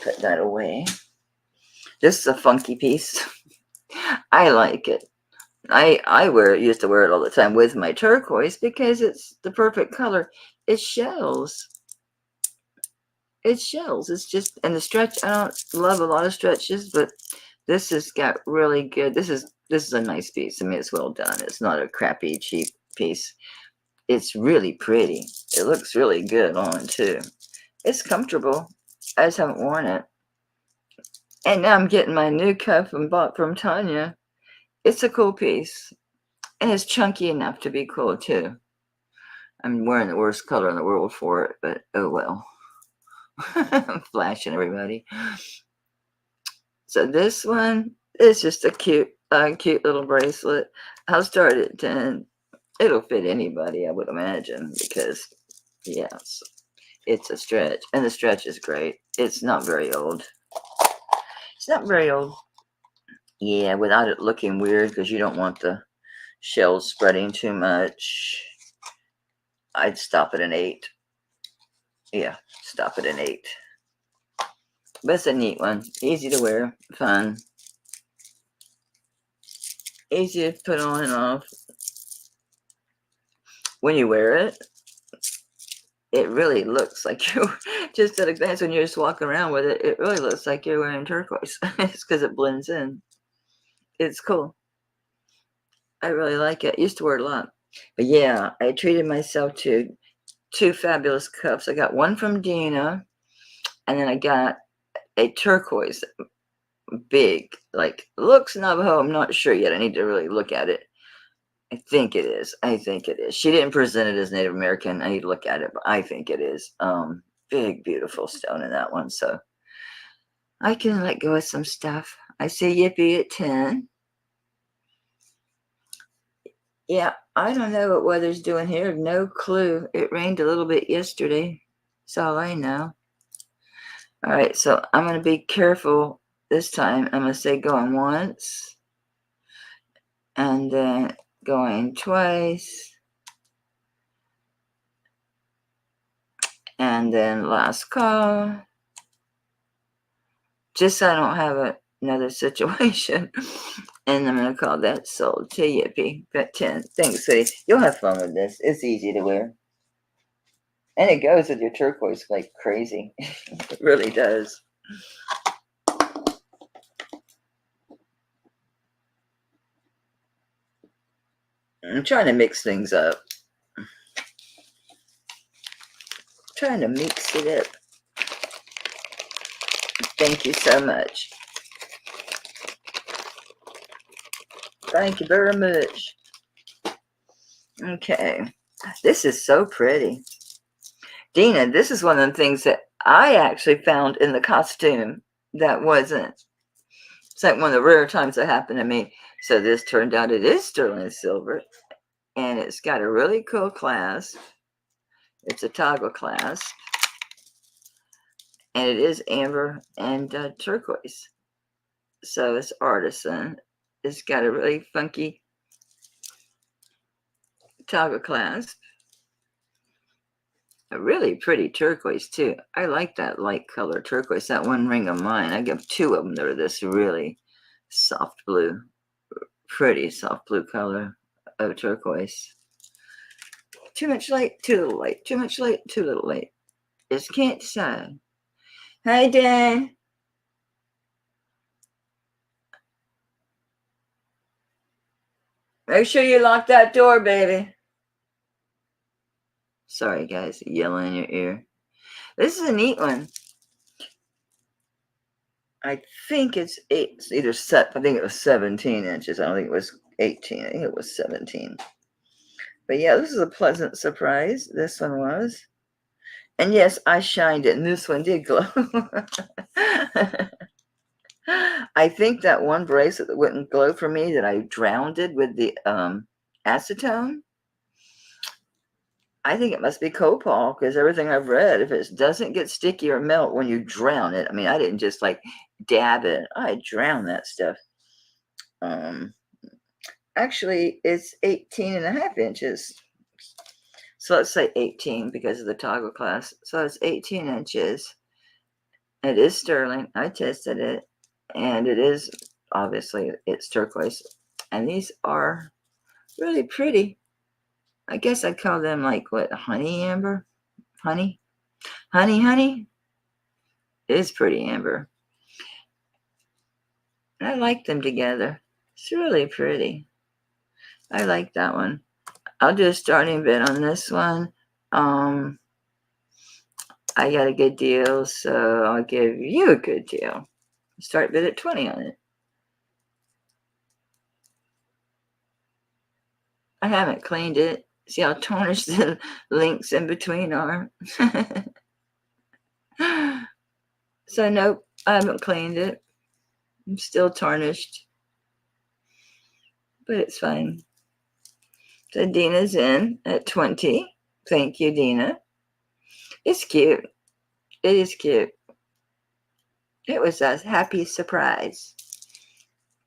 Put that away. This is a funky piece. I like it. I used to wear it all the time with my turquoise because it's the perfect color. It shells. It shells. It's just, and the stretch, I don't love a lot of stretches, but this has got really good. This is a nice piece. I mean, it's well done. It's not a crappy, cheap piece. It's really pretty. It looks really good on too. It's comfortable. I just haven't worn it. And now I'm getting my new cuff and bought from Tanya. It's a cool piece. And it's chunky enough to be cool too. I'm wearing the worst color in the world for it, but oh well. I'm flashing everybody. So this one is just a cute little bracelet. I'll start at 10. It'll fit anybody, I would imagine, because yes, it's a stretch, and the stretch is great. It's not very old. It's not very old. Yeah, without it looking weird, because you don't want the shells spreading too much. I'd stop at an 8. Yeah, stop at an 8. But it's a neat one. Easy to wear. Fun. Easy to put on and off. When you wear it, it really looks like you just at a glance when you're just walking around with it. It really looks like you're wearing turquoise. It's because it blends in. It's cool. I really like it. I used to wear it a lot. But yeah, I treated myself to 2 fabulous cuffs. I got one from Dina, and then I got a turquoise, big, like looks Navajo. I'm not sure yet. I need to really look at it. I think it is. I think it is. She didn't present it as Native American. I need to look at it, but I think it is. Big, beautiful stone in that one. So I can let go of some stuff. I say yippee at 10. Yeah, I don't know what weather's doing here. No clue. It rained a little bit yesterday. That's all I know. All right, so I'm going to be careful this time. I'm going to say going once. And then going twice. And then last call. Just so I don't have another situation. And I'm going to call that sold to Yippee. Got 10. Thanks, sweetie. You'll have fun with this. It's easy to wear. And it goes with your turquoise like crazy. It really does. I'm trying to mix things up. Trying to mix it up. Thank you so much. Thank you very much. Okay. This is so pretty. Dina, this is one of the things that I actually found in the costume that wasn't. It's like one of the rare times that happened to me. So this turned out it is sterling silver. And it's got a really cool clasp. It's a toggle clasp. And it is amber and turquoise. So it's artisan. It's got a really funky toggle clasp. A really pretty turquoise too. I like that light color turquoise. That one ring of mine. I got 2 of them that are this really soft blue. Pretty soft blue color of turquoise. Too much light, too little light. Too much light, too little light. Just can't decide. Hi, Dan. Make sure you lock that door, baby. Sorry, guys, yelling in your ear. This is a neat one. I think it's either set. I think it was 17 inches. I don't think it was 18. I think it was 17. But yeah, this is a pleasant surprise. This one was. And yes, I shined it, and this one did glow. I think that one bracelet that wouldn't glow for me that I drowned it with the acetone. I think it must be copal because everything I've read, if it doesn't get sticky or melt when you drown it, I mean, I didn't just like dab it. I drowned that stuff. Um, Actually, it's 18.5 inches. So let's say 18 because of the toggle class. So it's 18 inches. It is sterling. I tested it, and it is obviously it's turquoise. And these are really pretty. I guess I'd call them like what, honey amber? Honey? Honey? It is pretty amber. I like them together. It's really pretty. I like that one. I'll do a starting bid on this one. I got a good deal, so I'll give you a good deal. Start bid at 20 on it. I haven't cleaned it. See how tarnished the links in between are? So nope, I haven't cleaned it. I'm still tarnished, but it's fine. So Dina's in at 20. Thank you, Dina. It's cute. It is cute. It was a happy surprise.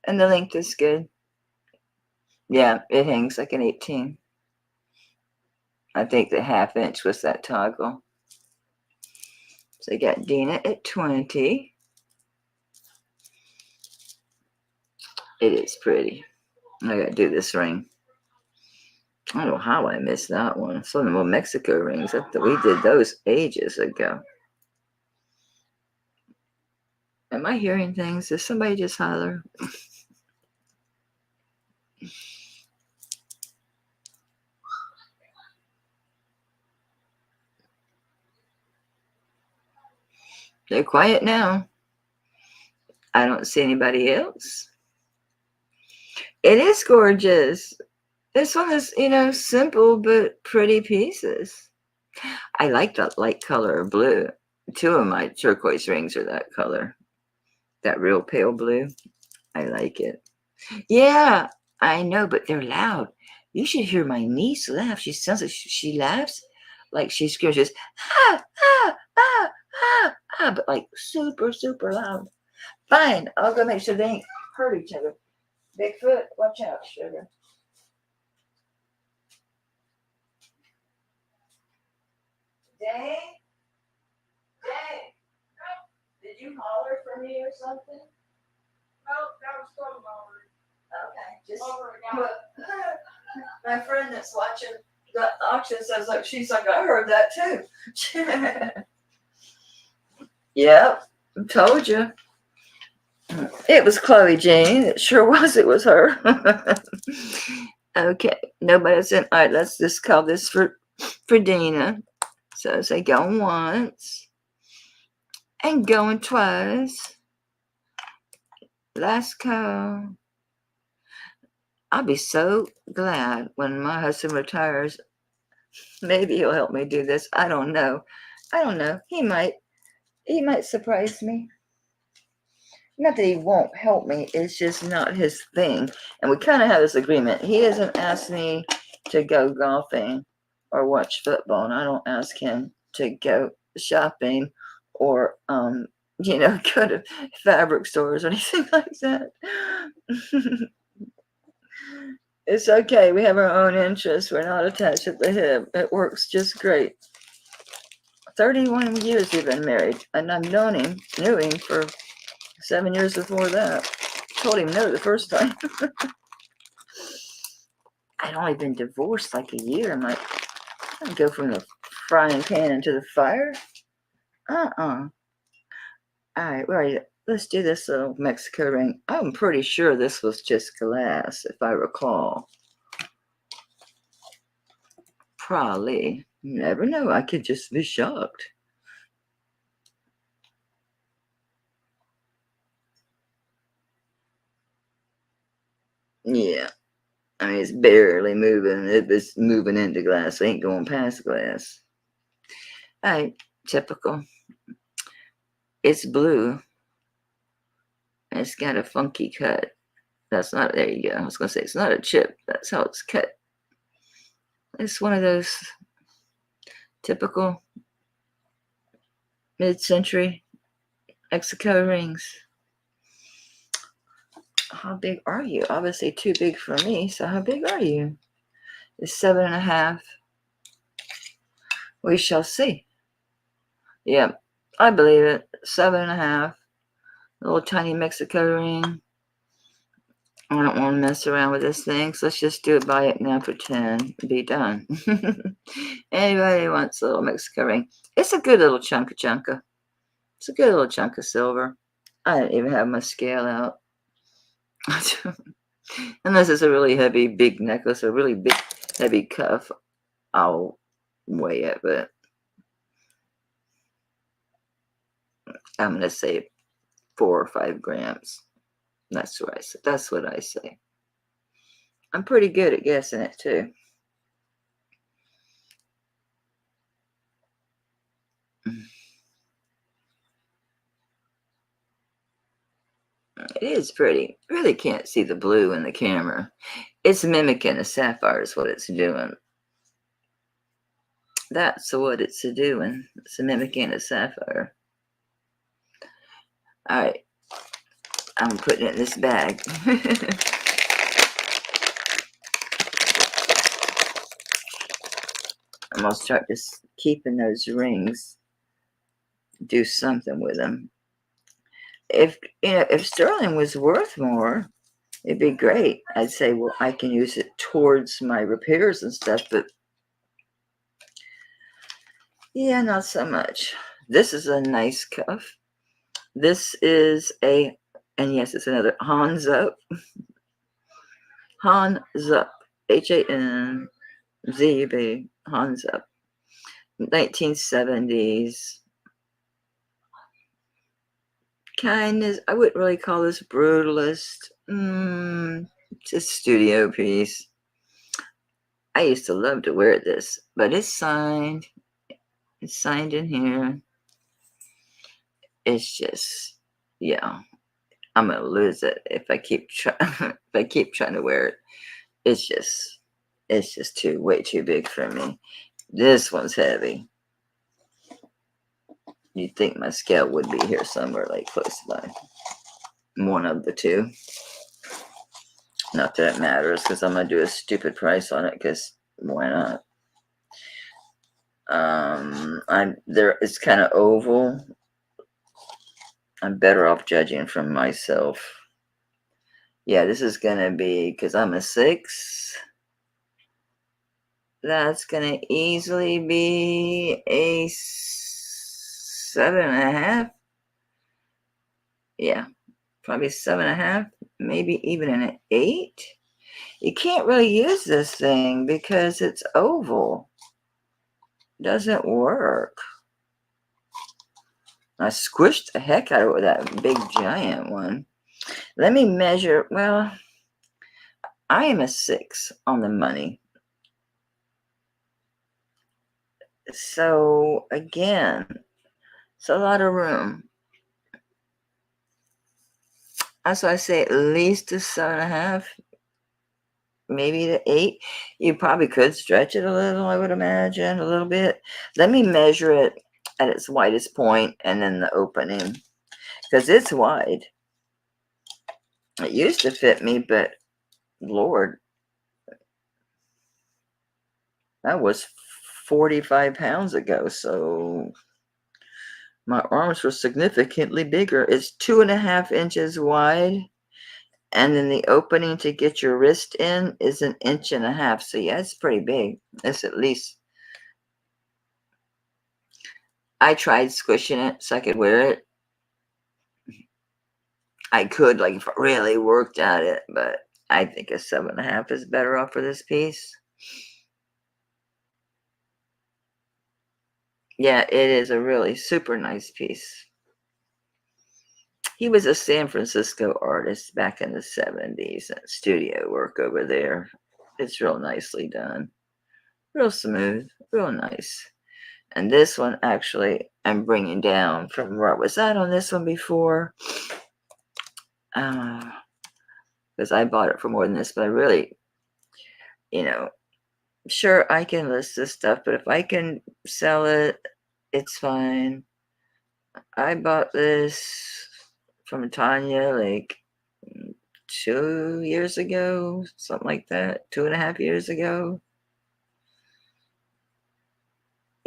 And the length is good. Yeah, it hangs like an 18. I think the 1/2 inch was that toggle. So I got Dina at 20. It is pretty. I gotta do this ring. I don't know how I missed that one. Some of the Mexico rings. We did those ages ago. Am I hearing things? Did somebody just holler? They're quiet now. I don't see anybody else. It is gorgeous. This one is, simple but pretty pieces. I like that light color of blue. 2 of my turquoise rings are that color. That real pale blue. I like it. Yeah, I know, but they're loud. You should hear my niece laugh. She sounds like she laughs like she screams, just ah, ah, ah, ah, ah, but like super, super loud. Fine, I'll go make sure they ain't hurt each other. Bigfoot, watch out, sugar. Dang. Did you holler for me or something? No, that was from over. Okay, just my friend that's watching the auction says, like, she's like, I heard that too. Yep, told you. It was Chloe Jane. It sure was. It was her. Okay, nobody's in. All right, let's just call this for Dina. So say going once and going twice. Last call. I'll be so glad when my husband retires. Maybe he'll help me do this. I don't know. He might surprise me. Not that he won't help me. It's just not his thing. And we kind of have this agreement. He doesn't ask me to go golfing or watch football, and I don't ask him to go shopping or go to fabric stores or anything like that. It's okay. We have our own interests. We're not attached at the hip. It works just great. 31 years we've been married, and I've knew him for 7 years before that. Told him no the first time. I'd only been divorced like a year. I'm like, I'd go from the frying pan into the fire. All right, well, let's do this little Mexico ring. I'm pretty sure this was just glass, if I recall. Probably. You never know. I could just be shocked. Yeah. I mean, it's barely moving. It was moving into glass. It ain't going past glass. All right, typical. It's blue. It's got a funky cut. That's not, there you go. I was going to say, it's not a chip. That's how it's cut. It's one of those Typical mid-century Mexico rings. How big are you? Obviously too big for me, so how big are you? It's 7.5. We shall see. Yeah, I believe it. 7.5. Little tiny Mexico ring. I don't want to mess around with this thing, so let's just buy it now for 10 and be done. Anybody wants a little Mexico ring? It's a good little chunk of It's a good little chunk of silver. I didn't even have my scale out. Unless it's a really heavy, big necklace, a really big, heavy cuff, I'll weigh it, but I'm going to say 4 or 5 grams. That's what I say. That's what I say. I'm pretty good at guessing it too. It is pretty. Really can't see the blue in the camera. It's mimicking a sapphire is what it's doing. That's what it's doing. It's mimicking a sapphire. All right. I'm putting it in this bag. I'm going to start just keeping those rings. Do something with them. If sterling was worth more, it'd be great. I'd say, well, I can use it towards my repairs and stuff, but yeah, not so much. This is a nice cuff. This is and yes, it's another Hans Up. Hans Up. HANZUB. Hans Up. 1970s. I wouldn't really call this brutalist. It's a studio piece. I used to love to wear this, but it's signed. It's signed in here. It's just, yeah, I'm gonna lose it if I keep trying to wear it. It's just way too big for me. This one's heavy. You'd think my scale would be here somewhere, like close by. One of the two. Not that it matters, because I'm gonna do a stupid price on it. Because why not? It's kind of oval. I'm better off judging from myself. Yeah, this is gonna be, because I'm a 6. That's gonna easily be a 7.5. Yeah, probably 7.5, maybe even an 8. You can't really use this thing because it's oval. Doesn't work. I squished the heck out of it with that big giant one. Let me measure. Well, I am a 6 on the money. So again, it's a lot of room. That's why I say at least a 7.5, maybe to 8. You probably could stretch it a little, I would imagine, a little bit. Let me measure it at its widest point and then the opening, because it's wide. It used to fit me, but Lord, that was 45 pounds ago, so my arms were significantly bigger. It's 2.5 inches wide, and then the opening to get your wrist in is 1.5 inches. So yeah, it's pretty big. It's at least. I tried squishing it so I could wear it. I could, like, if I really worked at it, but I think a 7.5 is better off for this piece. Yeah, it is a really super nice piece. He was a San Francisco artist back in the 70s. Studio work over there. It's real nicely done. Real smooth. Real nice. And this one, actually, I'm bringing down from where I was at on this one before. Because I bought it for more than this. But I really, Sure, I can list this stuff, but if I can sell it, it's fine. I bought this from Tanya like 2 years ago, something like that, 2.5 years ago.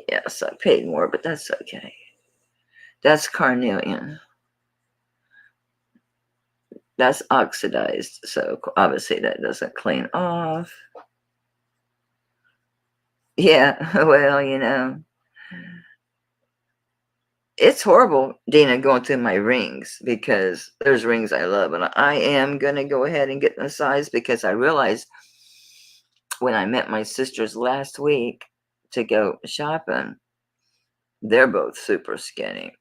Yes, I paid more, but that's okay. That's carnelian. That's oxidized, so obviously that doesn't clean off. Yeah, well, it's horrible, Dina, going through my rings because there's rings I love, and I am going to go ahead and get the size because I realized when I met my sisters last week to go shopping, they're both super skinny.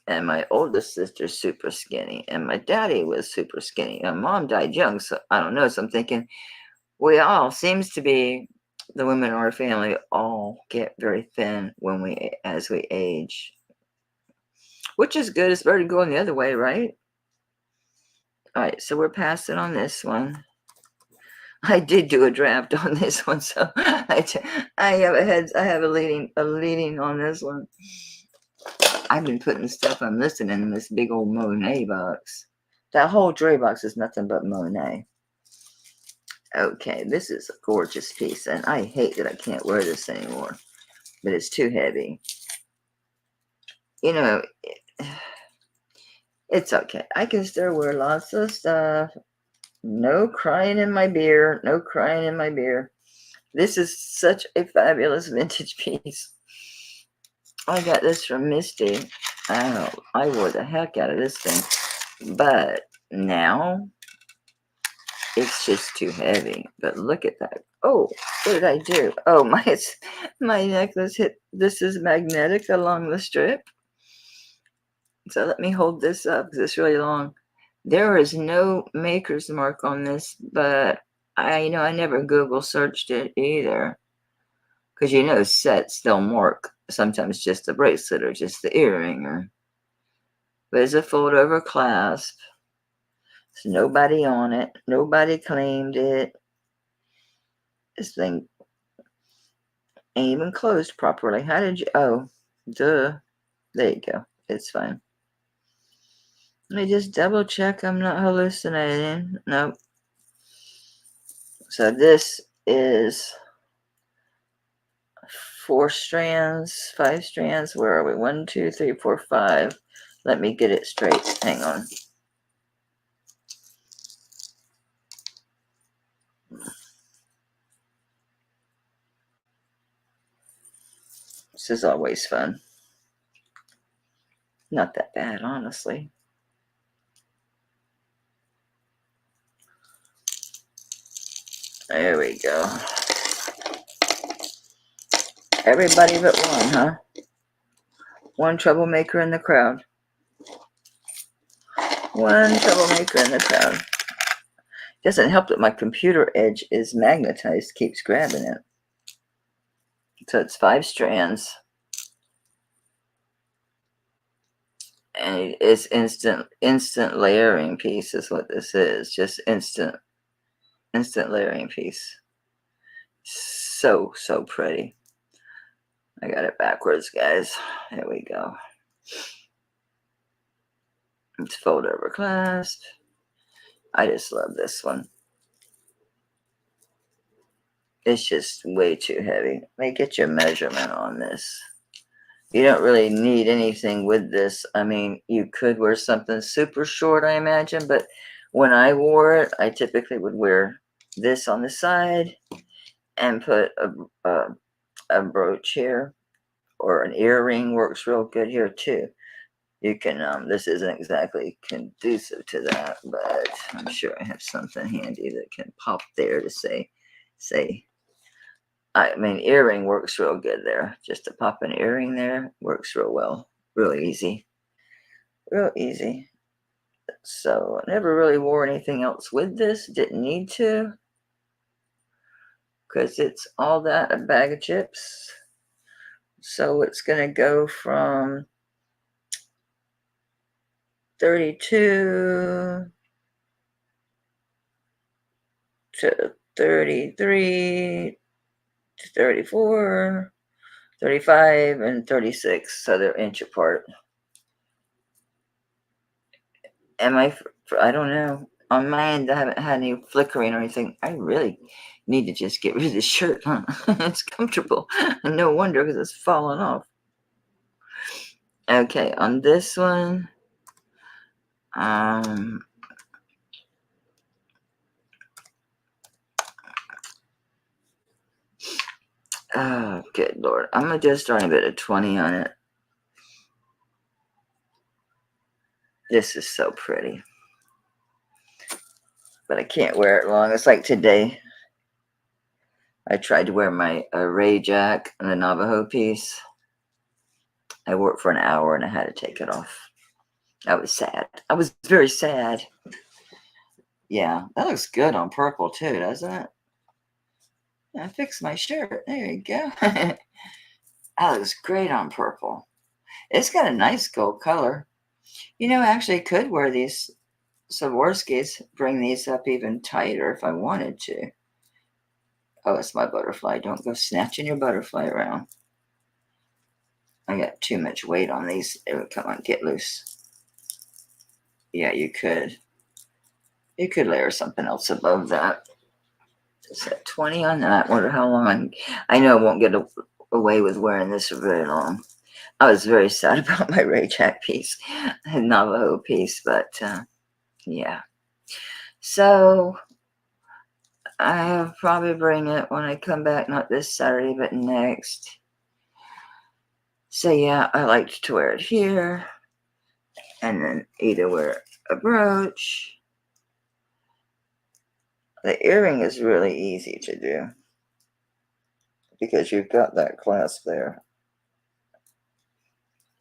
And my oldest sister's super skinny, and my daddy was super skinny. And mom died young, so I don't know. So I'm thinking we all seems to be the women in our family all get very thin as we age, which is good. It's better to go the other way, right? All right, so we're passing on this one. I did do a draft on this one, so I have I have a leading on this one. I've been putting stuff I'm listing in this big old Monet box. That whole tray box is nothing but Monet. Okay, this is a gorgeous piece, and I hate that I can't wear this anymore, but it's too heavy. You know, it's okay. I can still wear lots of stuff. No crying in my beer. No crying in my beer. This is such a fabulous vintage piece. I got this from Misty. Oh, I wore the heck out of this thing. But now it's just too heavy. But look at that. Oh, what did I do? Oh, my necklace hit. This is magnetic along the strip. So let me hold this up because it's really long. There is no maker's mark on this, but I never Google searched it either. Because sets they'll mark sometimes just the bracelet or just the earring, but it's a fold over clasp. There's nobody on it. Nobody claimed it. This thing ain't even closed properly. How did you? Oh, duh. There you go. It's fine. Let me just double check I'm not hallucinating. Nope. So this is 4 strands, 5 strands. Where are we? 1, 2, 3, 4, 5. Let me get it straight. Hang on. This is always fun. Not that bad, honestly. There we go. Everybody but one, huh? One troublemaker in the crowd. One troublemaker in the crowd. Doesn't help that my computer edge is magnetized, keeps grabbing it. So it's 5 strands. And it's instant layering piece is what this is. Just instant layering piece. So pretty. I got it backwards, guys. There we go. It's fold over clasp. I just love this one. It's just way too heavy. Let me get your measurement on this. You don't really need anything with this. I mean, you could wear something super short, I imagine, but when I wore it, I typically would wear this on the side and put a brooch here, or an earring works real good here too. You can, this isn't exactly conducive to that, but I'm sure I have something handy that can pop there to say, I mean, earring works real good there. Just to pop an earring there works real well. Real easy. Real easy. So I never really wore anything else with this. Didn't need to. Because it's all that a bag of chips. So it's going to go from 32 to 33 34, 35, and 36. So they're inch apart. I don't know. On my end, I haven't had any flickering or anything. I really need to just get rid of this shirt, huh? It's comfortable. No wonder, because it's falling off. Okay, on this one, oh, good Lord. I'm going to just start a bit of 20 on it. This is so pretty. But I can't wear it long. It's like today. I tried to wear my Ray Jack and the Navajo piece. I wore it for an hour and I had to take it off. I was sad. I was very sad. Yeah, that looks good on purple too, doesn't it? I fixed my shirt. There you go. That looks great on purple. It's got a nice gold color. You know, I actually could wear these Swarovskis, bring these up even tighter if I wanted to. Oh, it's my butterfly. Don't go snatching your butterfly around. I got too much weight on these. Come on, get loose. Yeah, you could. You could layer something else above that. Just at 20 on that. I wonder how long I know I won't get away with wearing this for very long. I was very sad about my Ray Jack piece, Navajo piece, but yeah. So I'll probably bring it when I come back, not this Saturday, but next. So yeah, I like to wear it here, and then either wear a brooch. The earring is really easy to do because you've got that clasp there,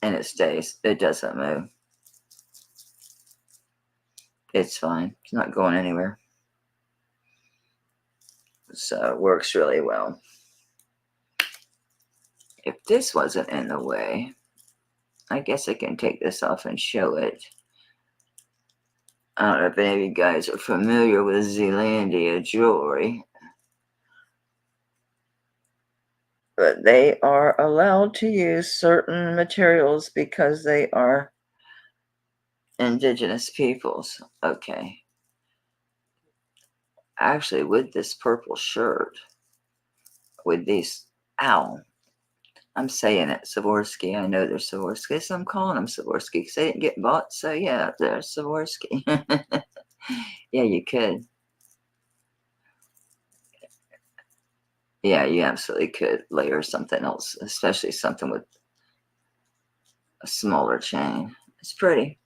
and it stays. It doesn't move. It's fine. It's not going anywhere. So it works really well. If this wasn't in the way, I guess I can take this off and show it. I don't know if any of you guys are familiar with Zealandia jewelry, but they are allowed to use certain materials because they are indigenous peoples. Okay. Actually, with this purple shirt, with these, ow, I'm saying it, Swarovski. I know they're Swarovski, so I'm calling them Swarovski because they didn't get bought. So yeah, they're Swarovski. Yeah, you could. Yeah, you absolutely could layer something else, especially something with a smaller chain. It's pretty.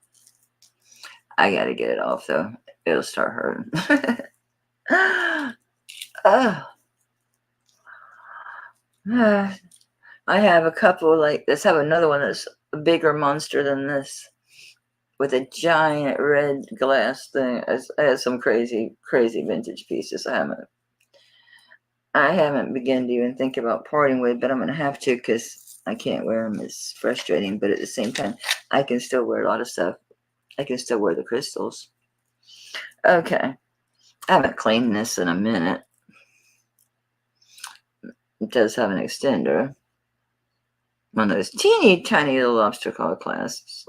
I gotta get it off though. It'll start hurting. Oh, I have a couple like this. I have another one that's a bigger monster than this, with a giant red glass thing. I have some crazy, crazy vintage pieces. I haven't begun to even think about parting with, but I'm gonna have to because I can't wear them. It's frustrating, but at the same time, I can still wear a lot of stuff. I can still wear the crystals. Okay, I haven't cleaned this in a minute. It does have an extender. One of those teeny tiny little lobster claw clasps.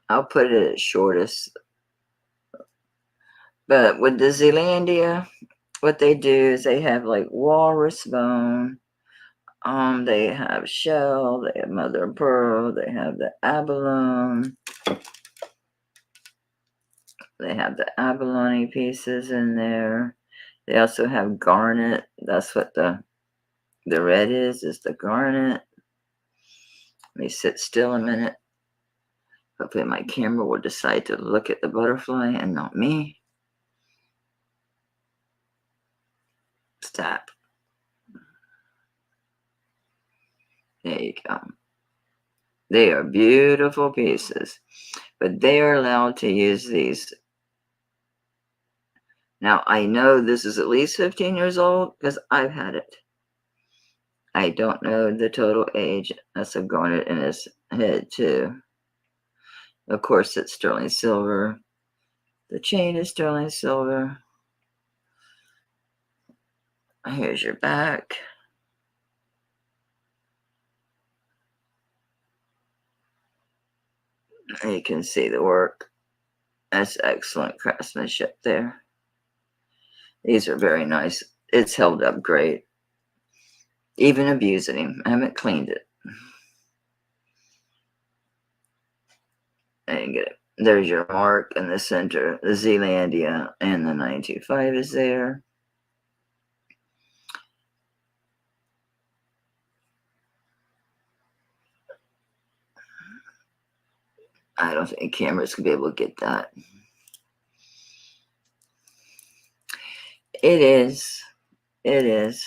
I'll put it at shortest. But with the Zealandia, what they do is they have like walrus bone. They have shell, they have mother of pearl, they have the abalone. They have the abalone pieces in there. They also have garnet. That's what the red is the garnet. Let me sit still a minute. Hopefully my camera will decide to look at the butterfly and not me. Stop. There you go. They are beautiful pieces, but they are allowed to use these. Now, I know this is at least 15 years old because I've had it. I don't know the total age. That's a garnet in his head, too. Of course, it's sterling silver. The chain is sterling silver. Here's your back. You can see the work. That's excellent craftsmanship there. These are very nice. It's held up great. Even abusing him. I haven't cleaned it. I didn't get it. There's your mark in the center. The Zealandia and the 925 is there. I don't think cameras could be able to get that. It is. It is.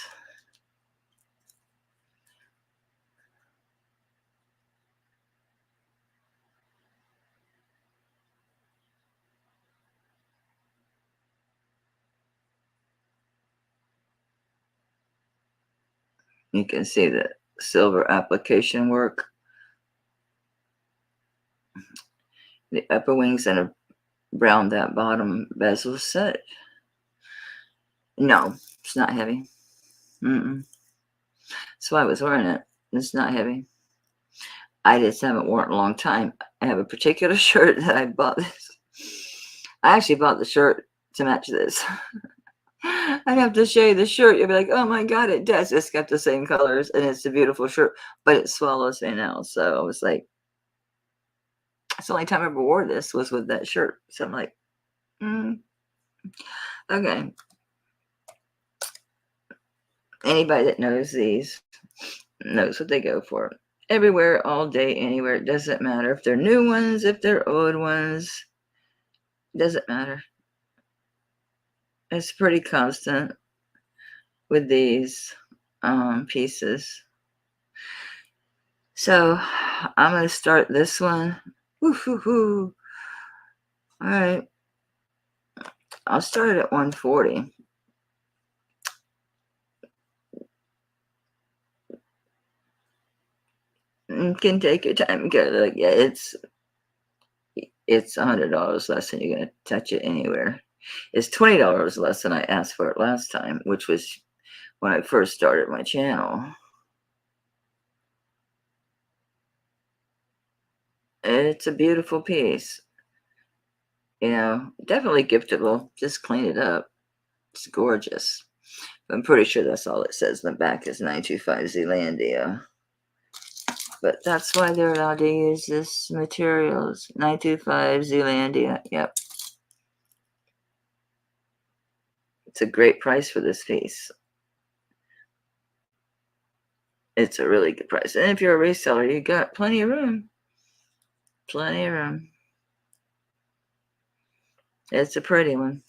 You can see the silver application work. The upper wings and a brown that bottom bezel set. No, it's not heavy. That's why I was wearing it. It's not heavy. I just haven't worn it in a long time. I have a particular shirt that I bought this. I actually bought the shirt to match this. I'd have to show you the shirt. You'll be like, oh my God, it does. It's got the same colors and it's a beautiful shirt, but it swallows me now. So I was like, it's the only time I ever wore this was with that shirt. So I'm like, okay. Anybody that knows these knows what they go for. Everywhere, all day, anywhere. It doesn't matter if they're new ones, if they're old ones. It doesn't matter. It's pretty constant with these pieces. So I'm going to start this one. Woo-hoo-hoo. All right. I'll start at 140. You can take your time. Like, yeah, it's $100 less than you're going to touch it anywhere. It's $20 less than I asked for it last time, which was when I first started my channel. It's a beautiful piece. You know, definitely giftable. Just clean it up. It's gorgeous. I'm pretty sure that's all it says in the back is 925 Zealandia. But that's why they're allowed to use this materials. 925 Zealandia. Yep. It's a great price for this piece. It's a really good price. And if you're a reseller, you got plenty of room. Plenty of room. It's a pretty one.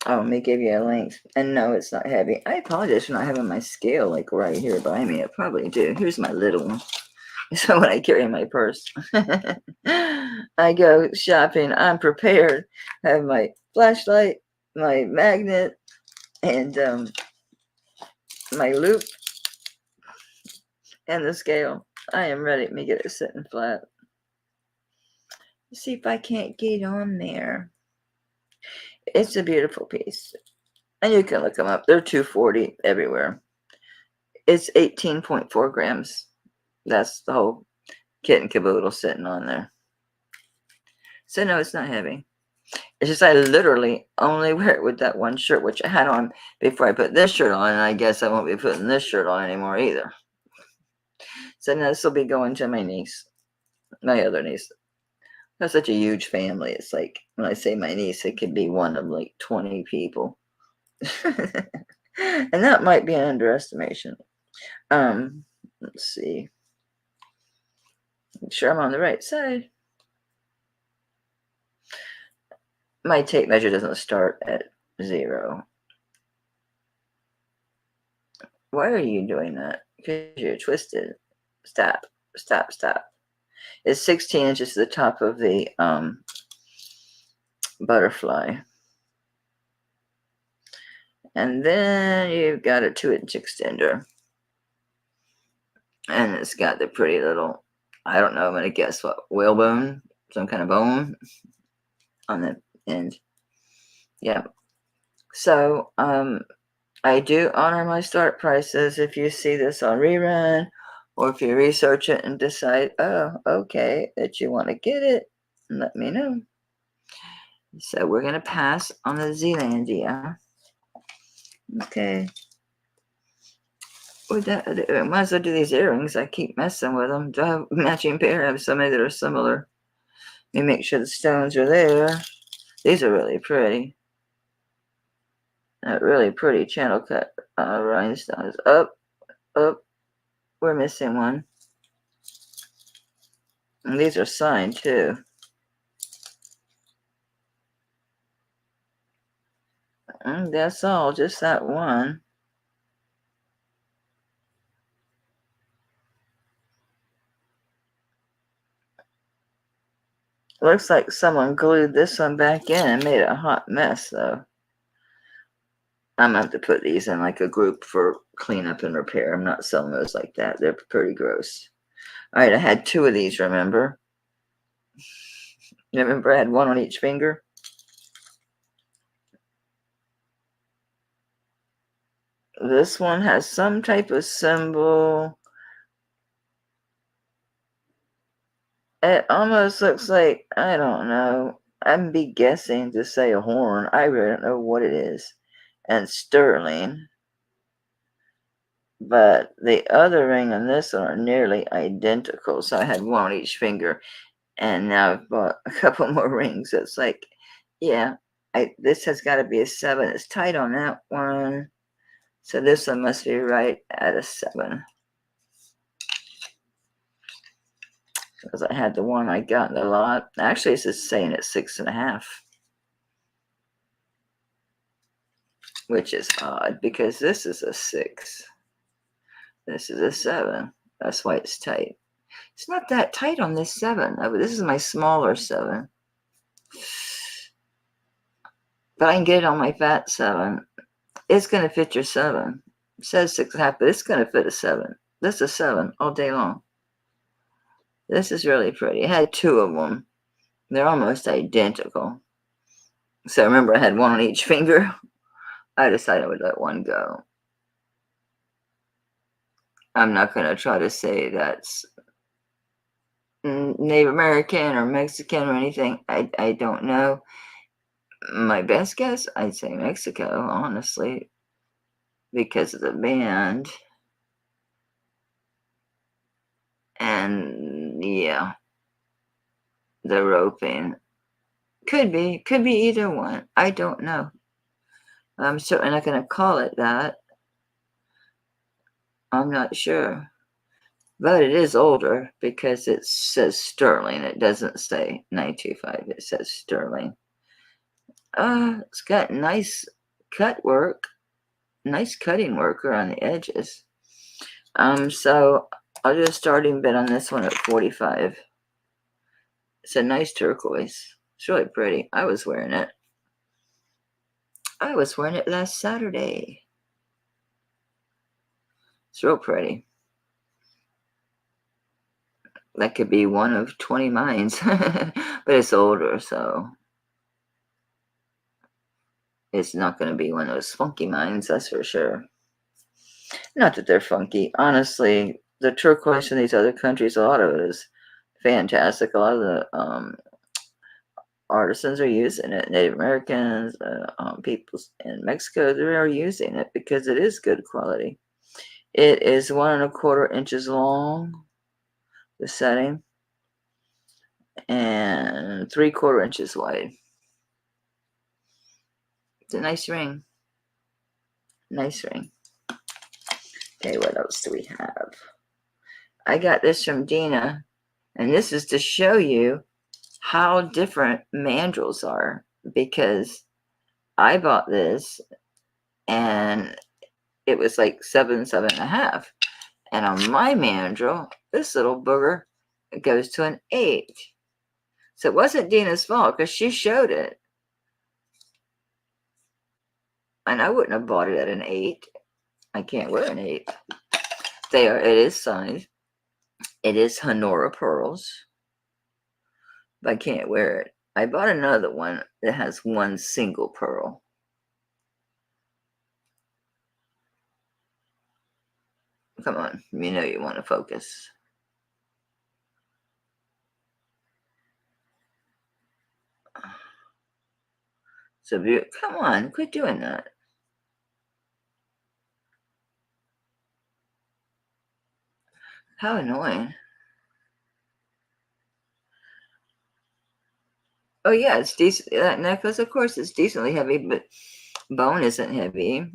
Oh, let me give you a link. And no, it's not heavy. I apologize for not having my scale like right here by me. I probably do. Here's my little one. So when I carry my purse, I go shopping. I'm prepared. I have my flashlight, my magnet, and my loop, and the scale. I am ready. Let me get it sitting flat. Let's see if I can't get on there. It's a beautiful piece. And you can look them up. They're $240 everywhere. It's 18.4 grams. That's the whole kit and caboodle sitting on there. So no, it's not heavy. It's just I literally only wear it with that one shirt, which I had on before I put this shirt on, and I guess I won't be putting this shirt on anymore either. So now this will be going to my niece, my other niece. That's such a huge family. It's like when I say my niece, it could be one of like 20 people. And that might be an underestimation. Let's see. Make sure I'm on the right side. My tape measure doesn't start at 0. Why are you doing that? Because you're twisted. Stop. Stop. Stop. It's 16 inches to the top of the butterfly. And then you've got a 2-inch extender. And it's got the pretty little, I don't know, I'm going to guess what, whalebone? Some kind of bone on the end. Yeah. So, I do honor my start prices if you see this on rerun, or if you research it and decide, oh, okay, that you want to get it, let me know. So we're going to pass on the Zealandia. Okay. Might as well do these earrings. I keep messing with them. Do I have a matching pair? I have so many that are similar. Let me make sure the stones are there. These are really pretty. Really pretty channel cut rhinestones. Up. We're missing one. And these are signed too. And that's all, just that one. Looks like someone glued this one back in and made a hot mess, though. I'm going to have to put these in like a group for cleanup and repair. I'm not selling those like that. They're pretty gross. All right, I had two of these, remember? Remember I had one on each finger? This one has some type of symbol. It almost looks like, I don't know. I'd be guessing to say a horn. I really don't know what it is. And sterling. But the other ring and this one are nearly identical. So I had one on each finger. And now I've bought a couple more rings. It's like, yeah, this has got to be a 7. It's tight on that one. So this one must be right at a 7. Because I had the one I got in the lot. Actually, it's just saying it's 6.5. Which is odd because this is a 6. This is a 7. That's why it's tight. It's not that tight on this 7. This is my smaller 7. But I can get it on my fat 7. It's going to fit your 7. It says 6.5, but it's going to fit a 7. This is a 7 all day long. This is really pretty. I had two of them. They're almost identical. So remember, I had one on each finger. I decided I would let one go. I'm not going to try to say that's Native American or Mexican or anything. I don't know. My best guess, I'd say Mexico, honestly, because of the band. And yeah, the roping. Could be either one. I don't know. I'm certainly not going to call it that. I'm not sure. But it is older because it says sterling. It doesn't say 925. It says sterling. It's got nice cut work. Nice cutting work around the edges. So I'll do a starting bid on this one at 45. It's a nice turquoise. It's really pretty. I was wearing it. Last Saturday. It's real pretty. That could be one of 20 mines, but it's older, so it's not going to be one of those funky mines, that's for sure. Not that they're funky. Honestly, the turquoise in these other countries, a lot of it is fantastic. A lot of the artisans are using it. Native Americans, people in Mexico, they are using it because it is good quality. It is 1.25 inches long, the setting, and 3/4 inches wide. It's a nice ring. Nice ring. Okay, what else do we have? I got this from Dina, and this is to show you how different mandrels are, because I bought this and it was like 7.5. And on my mandrel, this little booger, it goes to an 8. So it wasn't Dina's fault because she showed it. And I wouldn't have bought it at an 8. I can't wear an 8. It is signed. It is Honora pearls. But I can't wear it. I bought another one that has one single pearl. Come on, you know you want to focus. So come on, quit doing that. How annoying. Oh yeah, it's decent. That necklace, of course, is decently heavy, but bone isn't heavy.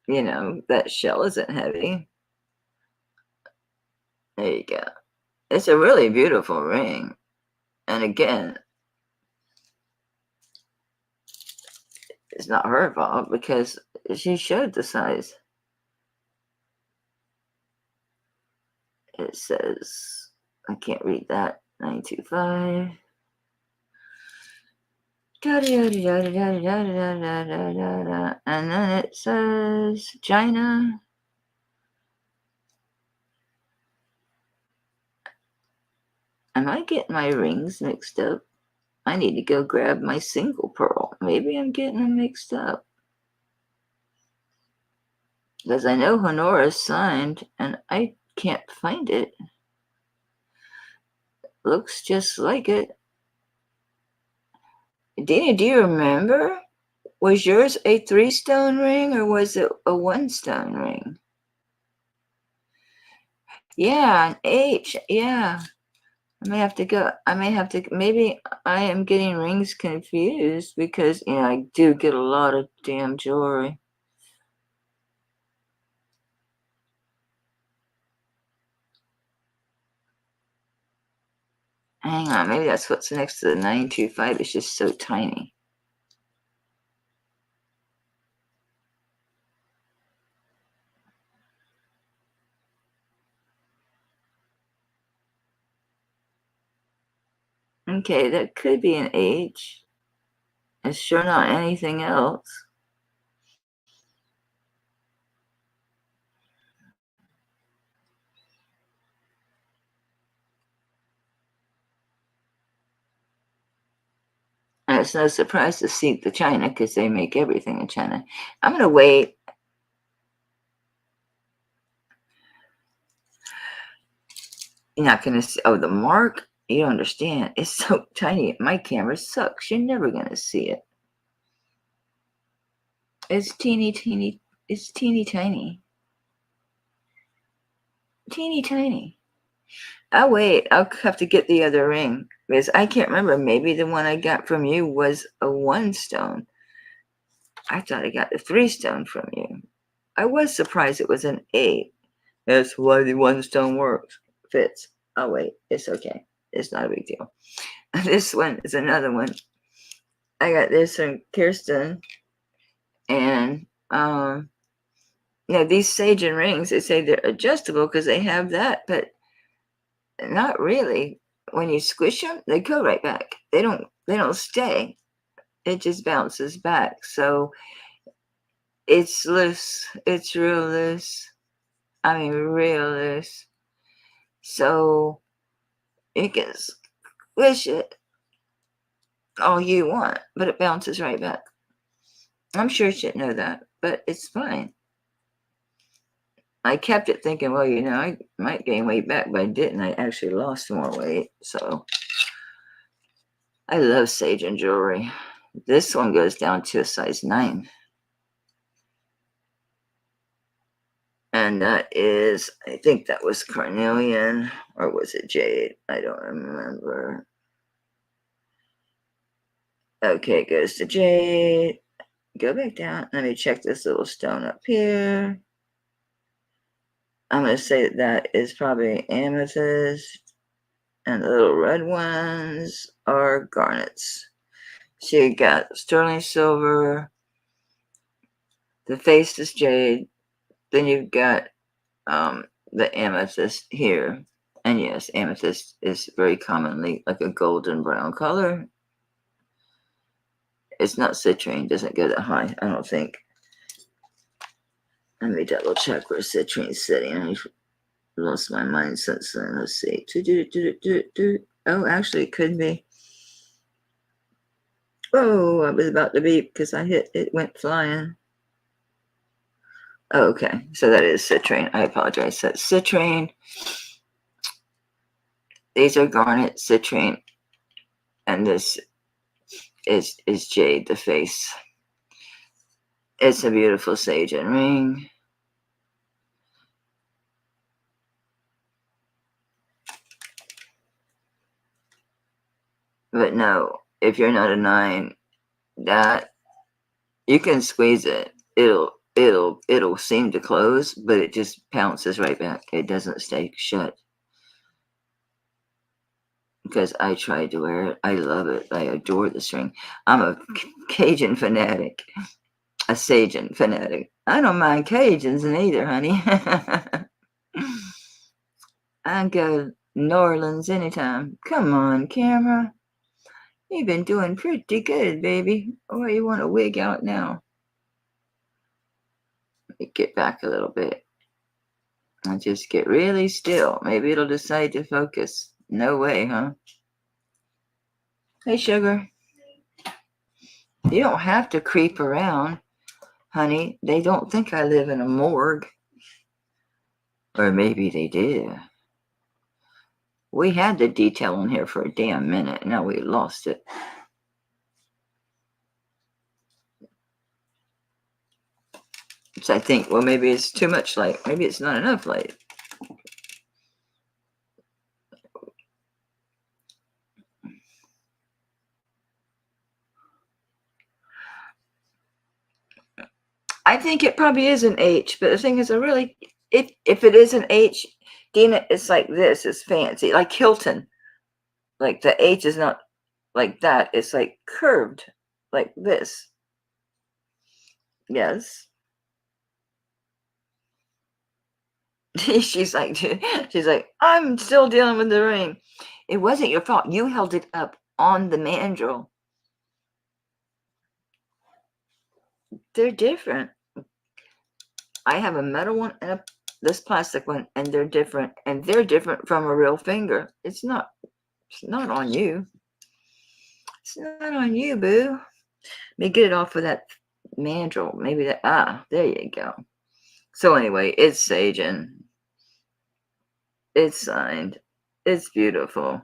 You know, that shell isn't heavy. There you go. It's a really beautiful ring. And again, it's not her fault because she showed the size. It says, I can't read that, 925. And then it says China. Am I getting my rings mixed up? I need to go grab my single pearl. Maybe I'm getting them mixed up. Because I know Honora's signed and I can't find it. Looks just like it. Dina, do you remember? Was yours a 3-stone ring or was it a 1-stone ring? Yeah, an H. Yeah. I may have to go. Maybe I am getting rings confused because, I do get a lot of damn jewelry. Hang on, maybe that's what's next to the 925. It's just so tiny. Okay, that could be an H. It's sure not anything else. And it's no surprise to see the China because they make everything in China. I'm going to wait. You're not going to see. Oh, the mark? You don't understand. It's so tiny. My camera sucks. You're never going to see it. It's teeny, teeny. It's teeny tiny. Teeny tiny. I'll wait. I'll have to get the other ring because I can't remember. Maybe the one I got from you was a 1-stone. I thought I got the 3-stone from you. I was surprised it was an 8. That's why the 1-stone works. Fits. Oh, wait. It's okay. It's not a big deal. This one is another one. I got this from Kirsten. And, these Sagen rings, they say they're adjustable because they have that, but not really. When you squish them, they go right back. They don't stay. It just bounces back. So it's loose. It's real loose. I mean, real loose. So you can squish it all you want, but it bounces right back. I'm sure you should know that, but it's fine. I kept it thinking, well, I might gain weight back, but I didn't. I actually lost more weight. So I love Sagen jewelry. This one goes down to a size 9. And that is, I think that was carnelian, or was it jade? I don't remember. Okay, it goes to jade. Go back down. Let me check this little stone up here. I'm going to say that is probably amethyst. And the little red ones are garnets. So you got sterling silver. The face is jade. Then you've got the amethyst here. And yes, amethyst is very commonly like a golden brown color. It's not citrine, doesn't go that high, I don't think. Let me double check where citrine's sitting. I've lost my mind since then. Let's see. Oh, actually, it could be. Oh, I was about to beep because it went flying. Oh, okay, so that is citrine. I apologize. That's citrine. These are garnet, citrine, and this is jade, the face. It's a beautiful sage and ring. But no, if you're not a 9, that you can squeeze it. It'll seem to close, but it just pounces right back. It doesn't stay shut. Because I tried to wear it. I love it. I adore this ring. I'm a Cajun fanatic. A Sajin fanatic. I don't mind Cajuns either, honey. I go New Orleans anytime. Come on, camera. You've been doing pretty good, baby. Or you want to wig out now? Let me get back a little bit. I'll just get really still. Maybe it'll decide to focus. No way, huh? Hey, sugar. You don't have to creep around, honey. They don't think I live in a morgue. Or maybe they did. We had the detail on here for a damn minute. Now we lost it. So I think, well, maybe it's too much light. Maybe it's not enough light. I think it probably is an H, but the thing is, if it is an H, Dina, it's like this. It's fancy, like Hilton. Like the H is not like that. It's like curved, like this. Yes. she's like, I'm still dealing with the ring. It wasn't your fault. You held it up on the mandrel. They're different. I have a metal one and this plastic one, and they're different. And they're different from a real finger. It's not on you. It's not on you, boo. Let me get it off of that mandrel. Maybe that. There you go. So anyway, it's Sajin. It's signed. It's beautiful.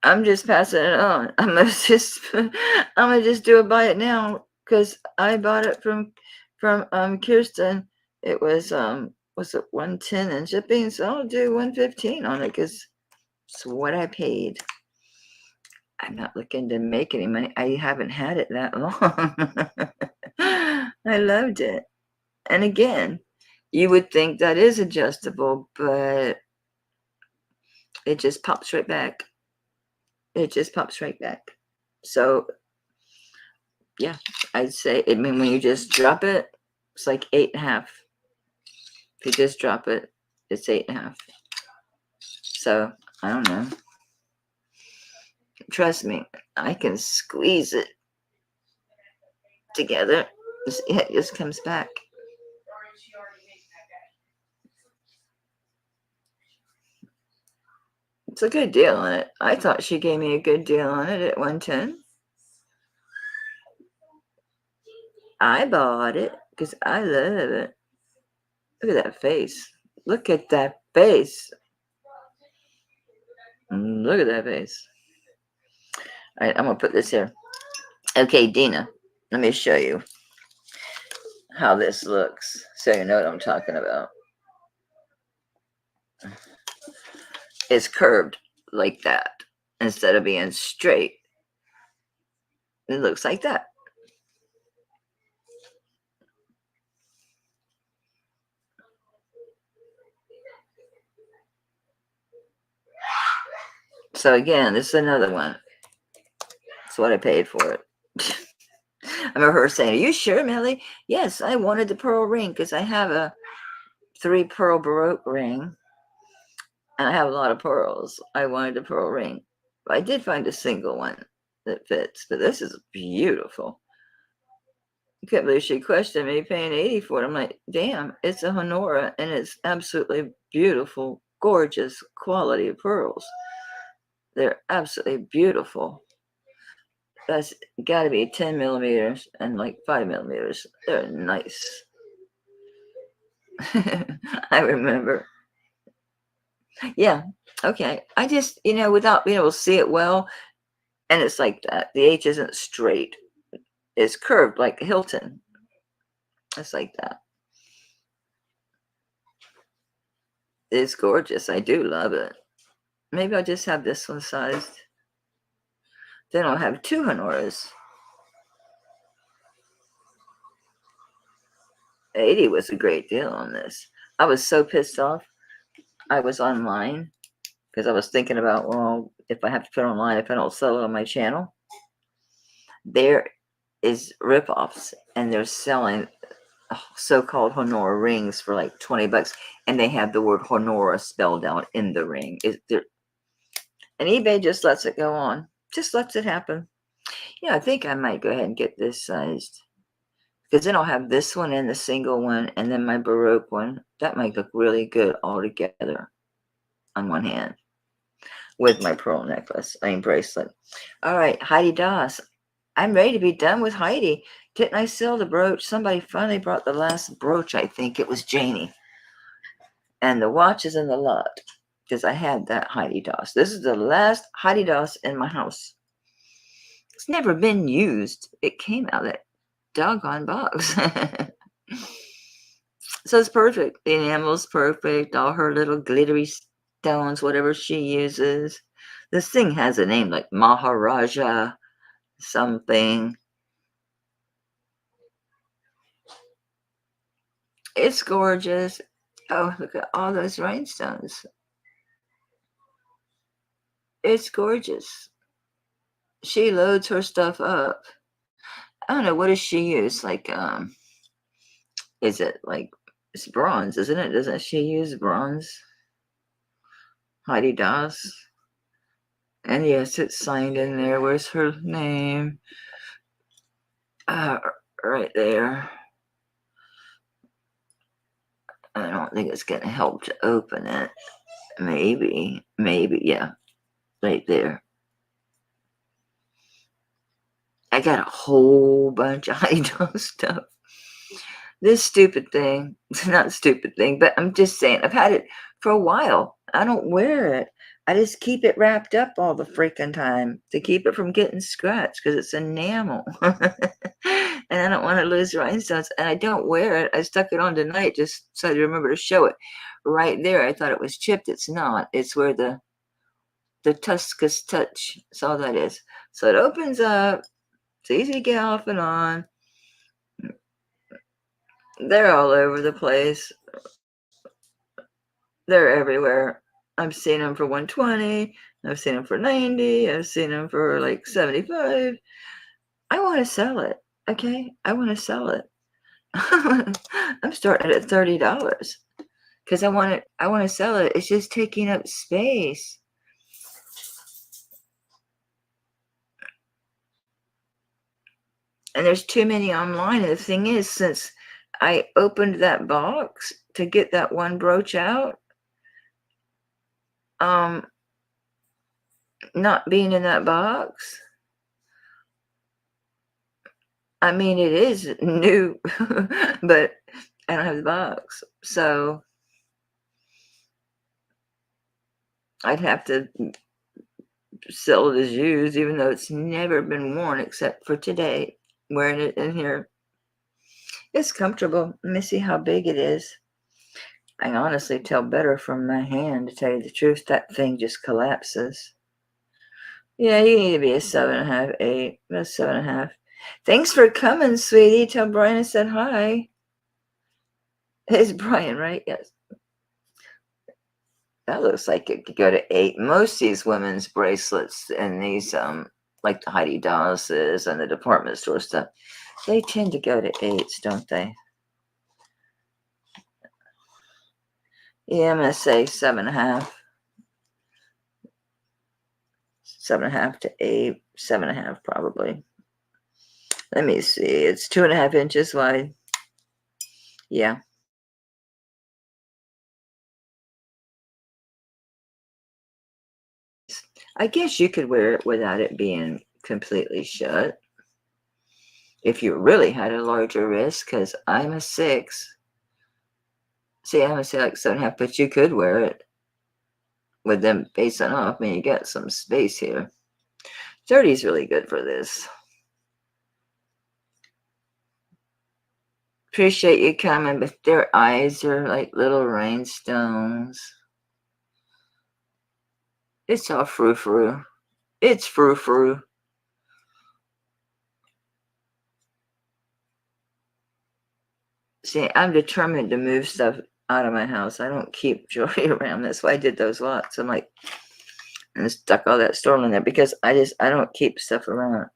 I'm just passing it on. I'm gonna just do a buy it now because I bought it from Kirsten. It was it 110 in shipping, so I'll do 115 on it because it's what I paid. I'm not looking to make any money. I haven't had it that long. I loved it. And again, you would think that is adjustable, but it just pops right back. It just pops right back. So, yeah, I'd say, I mean, when you just drop it, it's like 8.5. If you just drop it, it's 8.5. So, I don't know. Trust me, I can squeeze it together. It just comes back. It's a good deal on it. I thought she gave me a good deal on it at 110. I bought it because I love it. Look at that face. Look at that face. Look at that face. All right, I'm going to put this here. Okay, Dina, let me show you how this looks so you know what I'm talking about. It's curved like that instead of being straight. It looks like that. So again, this is another one. That's what I paid for it. I remember her saying, "Are you sure, Millie?" Yes, I wanted the pearl ring because I have a 3 pearl Baroque ring. And I have a lot of pearls. I wanted a pearl ring. I did find a single one that fits, but this is beautiful. I can't believe she questioned me paying 80 for it. I'm like, damn, it's a Honora and it's absolutely beautiful, gorgeous quality of pearls. They're absolutely beautiful. That's got to be 10 millimeters and like 5 millimeters. They're nice. I remember. Yeah. Okay. I just, without being able to see it well, and it's like that. The H isn't straight. It's curved like a Hilton. It's like that. It's gorgeous. I do love it. Maybe I'll just have this one sized. Then I'll have two Honoras. 80 was a great deal on this. I was so pissed off. I was online because I was thinking about, well, if I have to put it online, if I don't sell it on my channel, there is ripoffs, and they're selling so-called Honora rings for like $20, and they have the word Honora spelled out in the ring. And eBay just lets it go on, just lets it happen. Yeah, I think I might go ahead and get this sized, because then I'll have this one and the single one, and then my Baroque one. That might look really good all together on one hand with my pearl bracelet. All right, Heidi Doss. I'm ready to be done with Heidi. Didn't I sell the brooch? Somebody finally brought the last brooch. I think it was Janie. And the watch is in the lot because I had that Heidi Doss. This is the last Heidi Doss in my house. It's never been used. It came out of that doggone box. So it's perfect. The enamel's perfect. All her little glittery stones, whatever she uses. This thing has a name like Maharaja something. It's gorgeous. Oh, look at all those rhinestones. It's gorgeous. She loads her stuff up. I don't know, what does she use? Like, is it like, it's bronze, isn't it? Doesn't she use bronze? Heidi Doss. And yes, it's signed in there. Where's her name? Right there. I don't think it's going to help to open it. Maybe, yeah. Right there. I got a whole bunch of Heidi Doss stuff. This stupid thing, not stupid thing, but I'm just saying, I've had it for a while. I don't wear it. I just keep it wrapped up all the freaking time to keep it from getting scratched because it's enamel. And I don't want to lose rhinestones. And I don't wear it. I stuck it on tonight just so I remember to show it. Right there, I thought it was chipped. It's not. It's where the Tuscus touch. That's all that is. So it opens up. It's easy to get off and on. They're all over the place. They're everywhere. I've seen them for 120. I've seen them for 90. I've seen them for like 75. I want to sell it. Okay, I want to sell it. I'm starting at $30 because I want it. I want to sell it. It's just taking up space. And there's too many online. And the thing is, since I opened that box to get that one brooch out, not being in that box, I mean, it is new, but I don't have the box. So I'd have to sell it as used, even though it's never been worn except for today, wearing it in here. It's comfortable. Let me see how big it is. I can honestly tell better from my hand, to tell you the truth. That thing just collapses. Yeah, you need to be a 7.5, 8. A 7.5. Thanks for coming, sweetie. Tell Brian I said hi. It's Brian, right? Yes. That looks like it could go to 8. Most of these women's bracelets and these, like the Heidi Dosses and the department store stuff, they tend to go to 8s, don't they? Yeah, I'm going to say 7.5. 7.5 to 8. 7.5 probably. Let me see. It's 2.5 inches wide. Yeah. I guess you could wear it without it being completely shut. If you really had a larger wrist, because I'm a 6. See, I'm gonna say like 7.5, but you could wear it with them facing off. I mean, you got some space here. 30 is really good for this. Appreciate you coming, but their eyes are like little rhinestones. It's all frou-frou. It's frou-frou. See, I'm determined to move stuff out of my house. I don't keep jewelry around. That's why I did those lots. I'm like, and stuck all that storm in there because I don't keep stuff around.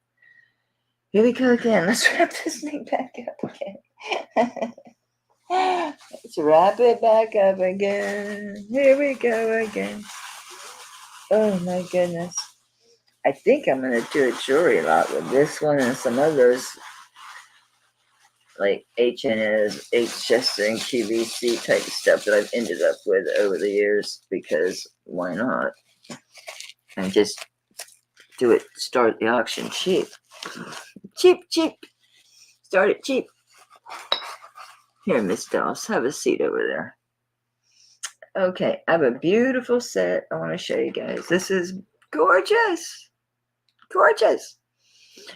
Here we go again. Let's wrap this thing back up again. Let's wrap it back up again. Here we go again. Oh my goodness. I think I'm going to do a jewelry lot with this one and some others like H&S, H-Chester, and QVC type stuff that I've ended up with over the years because why not? And just do it, start the auction cheap. Cheap. Start it cheap. Here, Miss Doss, have a seat over there. Okay, I have a beautiful set I want to show you guys. This is gorgeous. Gorgeous.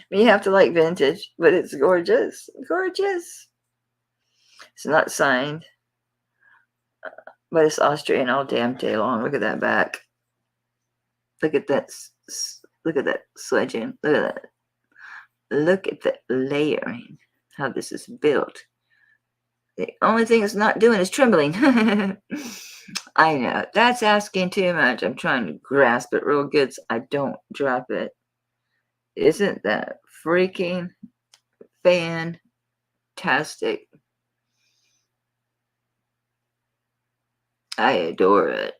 You have to like vintage, but it's gorgeous. Gorgeous. It's not signed, but it's Austrian all damn day long. Look at that back. Look at that. Look at that sledging. Look at that. Look at the layering. How this is built. The only thing it's not doing is trembling. I know. That's asking too much. I'm trying to grasp it real good so I don't drop it. Isn't that freaking fantastic? I adore it.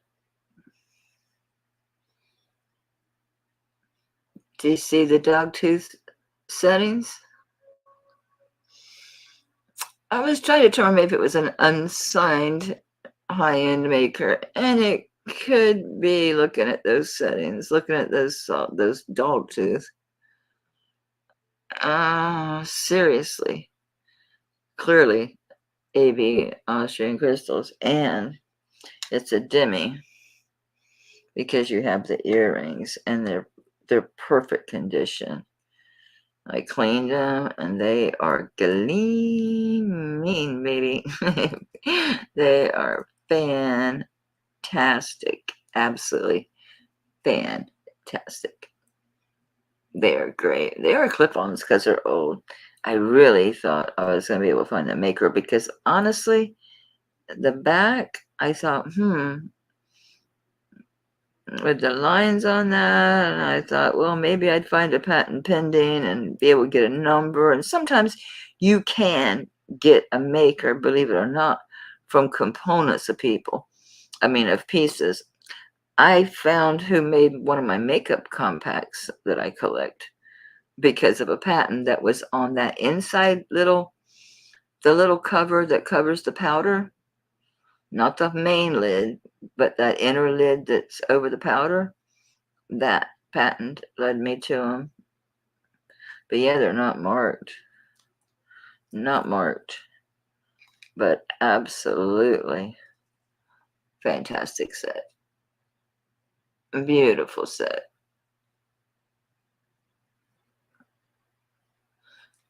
Do you see the dog tooth settings? I was trying to determine if it was an unsigned high-end maker, and it could be looking at those settings, looking at those dog tooth. Seriously. Clearly, AB Austrian crystals, and it's a demi because you have the earrings, and they're perfect condition. I cleaned them and they are gleaming, baby. They are fantastic. Absolutely fantastic. They are great. They are clip-ons because they're old. I really thought I was going to be able to find a maker because honestly, the back, I thought, with the lines on that, and I thought, well, maybe I'd find a patent pending and be able to get a number. And sometimes you can get a maker, believe it or not, from components of people. I mean, of pieces. I found who made one of my makeup compacts that I collect because of a patent that was on that inside the little cover that covers the powder. Not the main lid, but that inner lid that's over the powder. That patent led me to them. But yeah, they're not marked. Not marked. But absolutely fantastic set. Beautiful set.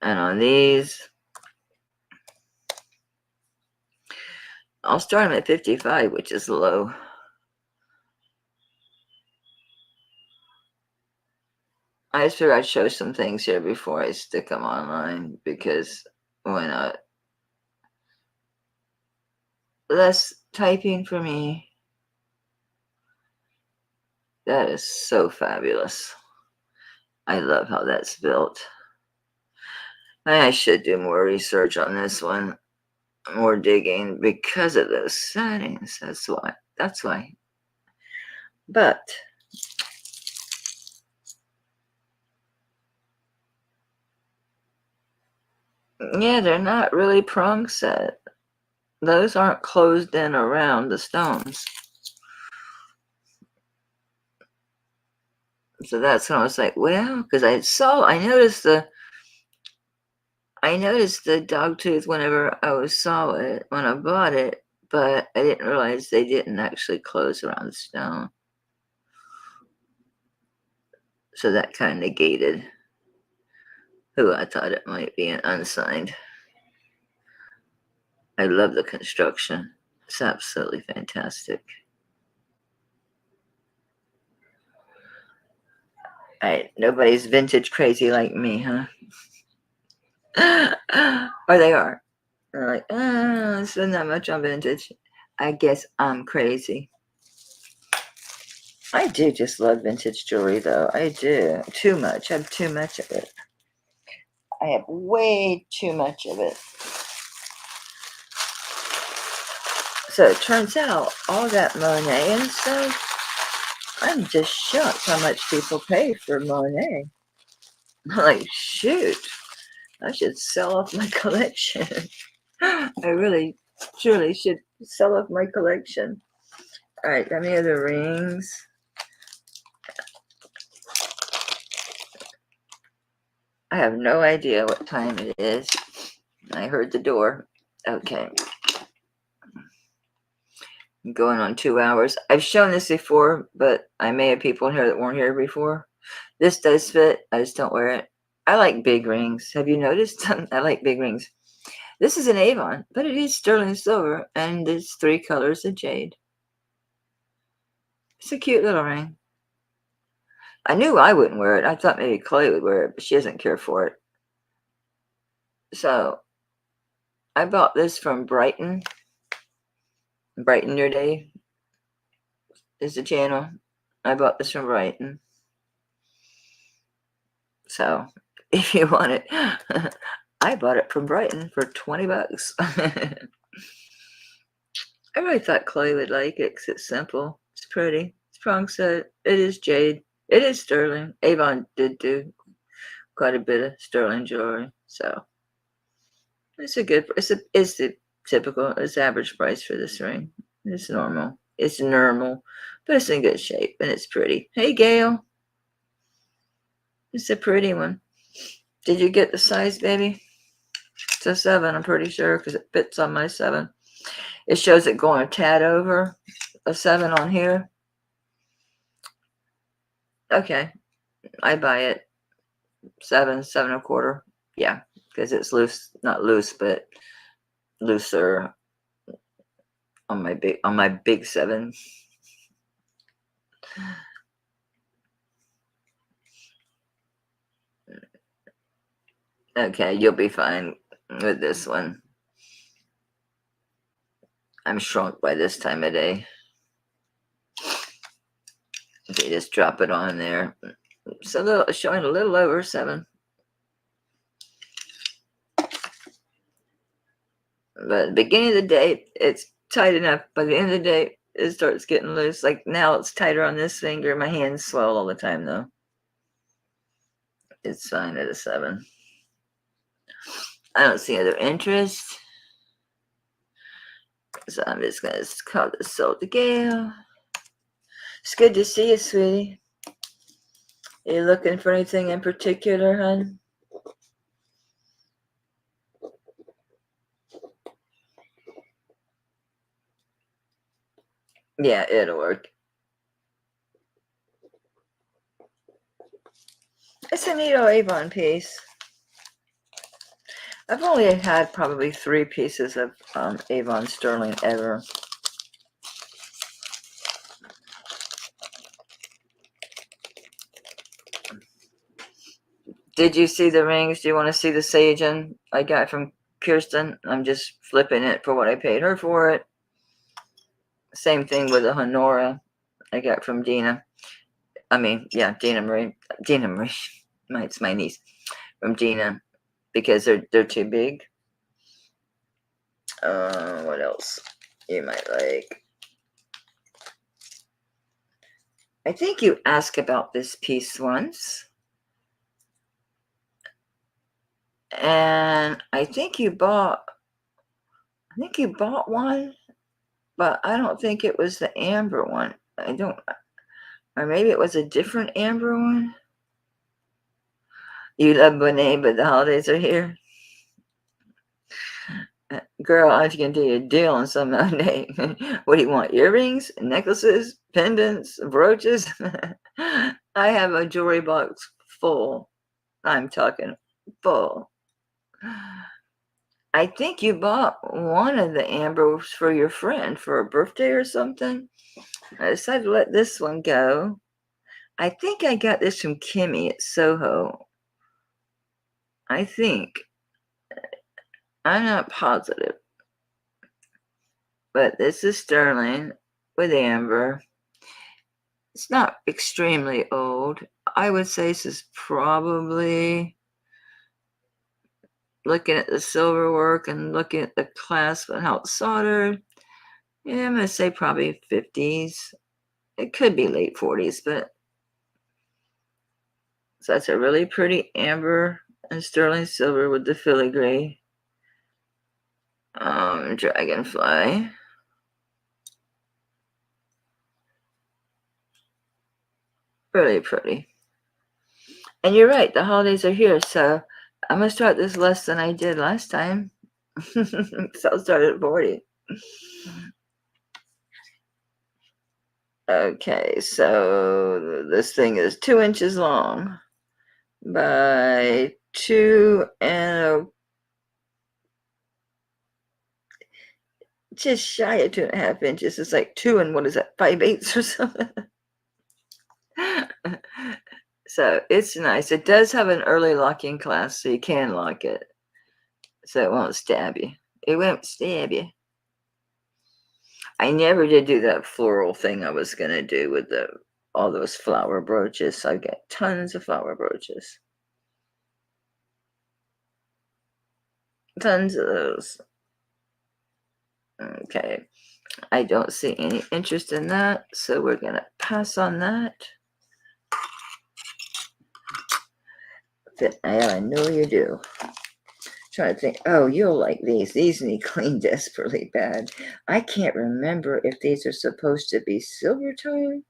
And on these, I'll start them at 55, which is low. I just figured I'd show some things here before I stick them online because why not? Less typing for me. That is so fabulous. I love how that's built. I should do more research on this one, more digging because of those settings. That's why. But yeah, they're not really prong set. Those aren't closed in around the stones. So that's when I was like, well, because I noticed the dog tooth whenever I saw it when I bought it, but I didn't realize they didn't actually close around the stone. So that kind of negated who I thought it might be an unsigned. I love the construction. It's absolutely fantastic. Nobody's vintage crazy like me, huh? Or they are. They're like, spend that much on vintage. I guess I'm crazy. I do just love vintage jewelry, though. I do. Too much. I have too much of it. I have way too much of it. So it turns out all that Monet and stuff, I'm just shocked how much people pay for Monet. Like, shoot, I should sell off my collection. I really, truly should sell off my collection. All right, got any other rings? I have no idea what time it is. I heard the door. Okay. I'm going on 2 hours. I've shown this before, but I may have people in here that weren't here before. This does fit. I just don't wear it. I like big rings. Have you noticed? I like big rings. This is an Avon, but it is sterling silver, and it's 3 colors of jade. It's a cute little ring. I knew I wouldn't wear it. I thought maybe Chloe would wear it, but she doesn't care for it. So I bought this from Brighton. Brighten Your Day is the channel. I bought this from Brighton. So if you want it, I bought it from Brighton for 20 bucks. I really thought Chloe would like it because it's simple. It's pretty. It's prong set. It is jade. It is sterling. Avon did do quite a bit of sterling jewelry. So it's the typical, it's average price for this ring. It's normal. It's normal, but it's in good shape and it's pretty. Hey, Gail. It's a pretty one. Did you get the size, baby? It's a 7, I'm pretty sure, because it fits on my 7. It shows it going a tad over a 7 on here. Okay, I buy it 7, 7.25. Yeah, because it's loose, not loose, but looser on my big 7. Okay, you'll be fine with this one. I'm shrunk by this time of day. Okay, just drop it on there. It's showing a little over 7. But at the beginning of the day, it's tight enough. By the end of the day, it starts getting loose. Like now, it's tighter on this finger. My hands swell all the time, though. It's fine at a 7. I don't see other interest. So I'm just going to call this sold to Gail. It's good to see you, sweetie. Are you looking for anything in particular, hon? Yeah, it'll work. It's a neat old Avon piece. I've only had probably 3 pieces of Avon sterling ever. Did you see the rings? Do you want to see the Sagen I got from Kirsten? I'm just flipping it for what I paid her for it. Same thing with the Honora I got from Dina. Dina Marie. Dina Marie. It's my niece. From Dina. Because they're too big. What else you might like? I think you asked about this piece once. And I think you bought one, but I don't think it was the amber one. Or maybe it was a different amber one. You love Monet, but the holidays are here. Girl, I can do you a deal on some day. What do you want? Earrings, necklaces, pendants, brooches? I have a jewelry box full. I'm talking full. I think you bought one of the ambers for your friend for a birthday or something. I decided to let this one go. I think I got this from Kimmy at Soho. I think. I'm not positive. But this is sterling with amber. It's not extremely old. I would say this is probably, looking at the silver work and looking at the clasp and how it's soldered, yeah, I'm going to say probably 50s. It could be late 40s, but so that's a really pretty amber and sterling silver with the filigree dragonfly. Really pretty. And you're right, the holidays are here, so I'm going to start this less than I did last time. So I'll start at 40. Okay, so this thing is 2 inches long by 2 and just shy of 2.5 inches. It's like 2 and what is that, 5/8 or something. So it's nice. It does have an early locking clasp, so you can lock it, so it won't stab you. It won't stab you. I never did do that floral thing I was gonna do with all those flower brooches. So I've got tons of flower brooches. Tons of those. Okay. I don't see any interest in that, so we're gonna pass on that. I know you do. Trying to think. Oh, you'll like these. These need cleaned desperately bad. I can't remember if these are supposed to be silver tone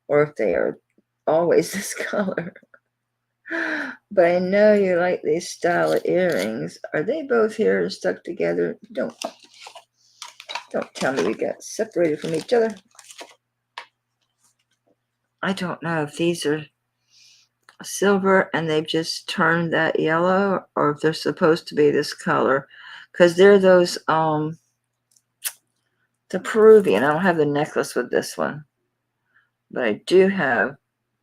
or if they are always this color. But I know you like these style of earrings. Are they both here and stuck together? Don't tell me we got separated from each other. I don't know if these are silver and they've just turned that yellow, or if they're supposed to be this color, because they're those the Peruvian. I don't have the necklace with this one, but I do have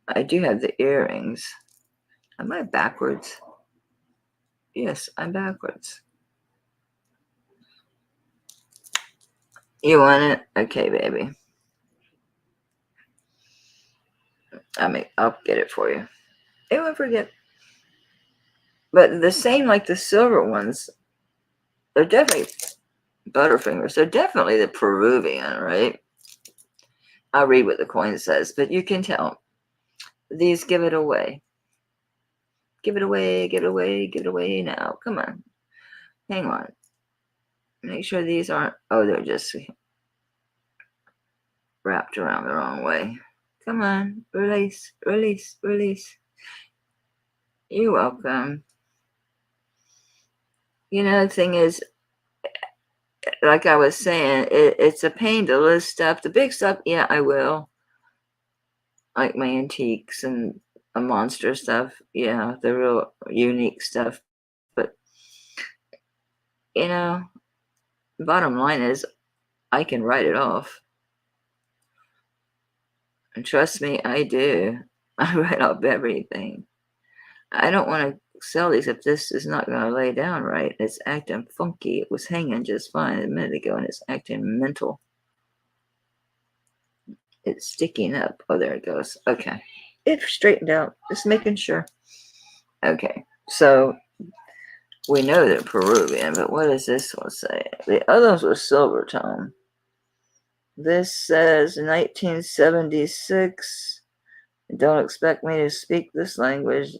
the earrings. Am I backwards? Yes, I'm backwards. You want it? Okay, baby. I'll get it for you. I won't forget. But the same like the silver ones, they're definitely Butterfingers. They're definitely the Peruvian, right? I'll read what the coin says, but you can tell. These give it away. Give it away, give it away, give it away now. Come on. Hang on. Make sure these aren't, oh, they're just wrapped around the wrong way. Come on. Release, release, release. You're welcome. You know, the thing is, like I was saying, it's a pain to list stuff. The big stuff, yeah, I will. Like my antiques and a monster stuff. Yeah, the real unique stuff. But, you know, bottom line is I can write it off. And trust me, I do. I write off everything. I don't want to sell these if this is not going to lay down right. It's acting funky. It was hanging just fine a minute ago and it's acting mental. It's sticking up. Oh, there it goes. Okay. It straightened out. Just making sure. Okay. So we know they're Peruvian, but what does this one say? The others were silver tone. This says 1976. Don't expect me to speak this language.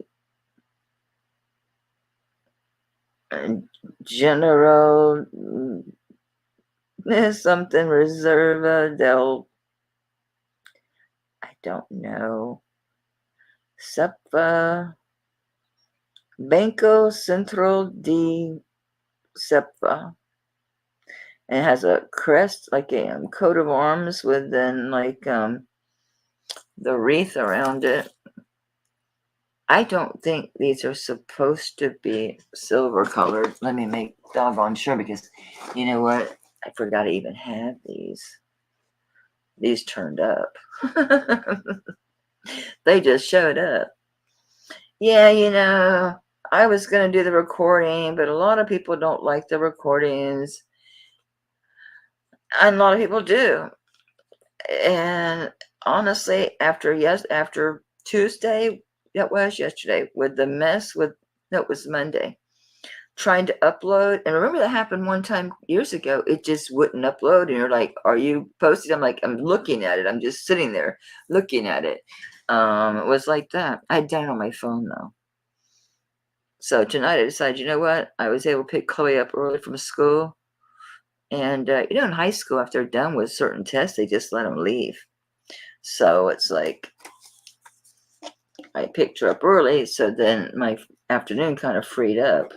General something Reserva del, I don't know. Cepa. Banco Central de Cepa. And it has a crest, like a coat of arms with then like the wreath around it. I don't think these are supposed to be silver colored. Let me make doggone sure, because you know what? I forgot to even have these. These turned up. They just showed up. Yeah, I was going to do the recording, but a lot of people don't like the recordings. And a lot of people do. And honestly, after Tuesday, that was yesterday, with the mess with, that was Monday, trying to upload. And remember that happened one time years ago. It just wouldn't upload. And you're like, are you posting? I'm like, I'm looking at it. I'm just sitting there looking at it. It was like that. I had done it on my phone though. So tonight I decided, you know what? I was able to pick Chloe up early from school. And, in high school, after they're done with certain tests, they just let them leave. So it's like, I picked her up early, so then my afternoon kind of freed up.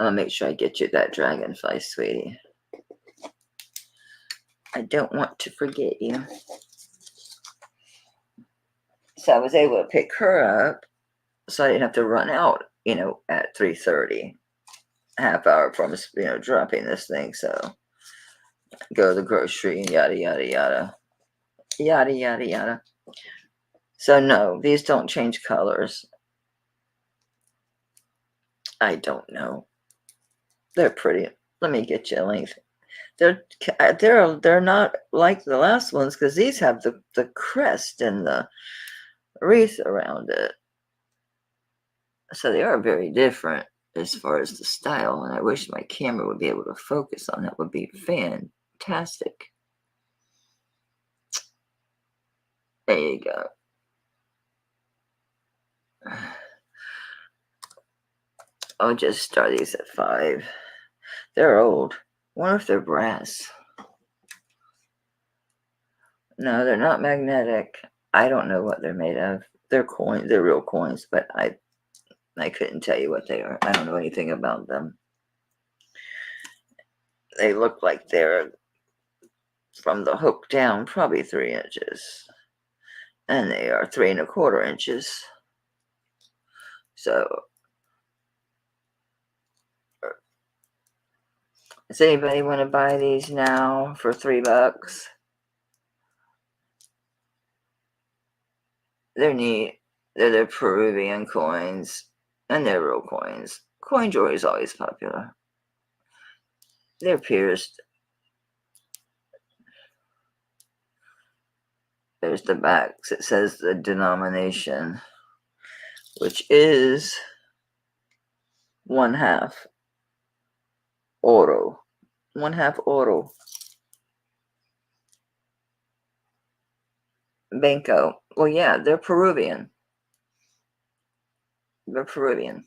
I'm going to make sure I get you that dragonfly, sweetie. I don't want to forget you. So I was able to pick her up, so I didn't have to run out, at 3:30. Half hour from, dropping this thing, so go to the grocery, yada, yada, yada. Yada, yada, yada. So no, these don't change colors. I don't know. They're pretty. Let me get you a link. They're not like the last ones, because these have the crest and the wreath around it. So they are very different as far as the style, and I wish my camera would be able to focus on that. Would be fantastic. There you go. I'll just start these at 5. They're old. I wonder if they're brass. No, they're not magnetic. I don't know what they're made of. They're coins. They're real coins, but I couldn't tell you what they are. I don't know anything about them. They look like they're from the hook down, probably 3 inches. And they are 3¼ inches. So, does anybody want to buy these now for $3? They're neat. They're Peruvian coins, and they're real coins. Coin jewelry is always popular. They're pierced. There's the back. It says the denomination, which is 1/2 oro. 1/2 oro. Banco. Well, yeah, they're Peruvian. They're Peruvian.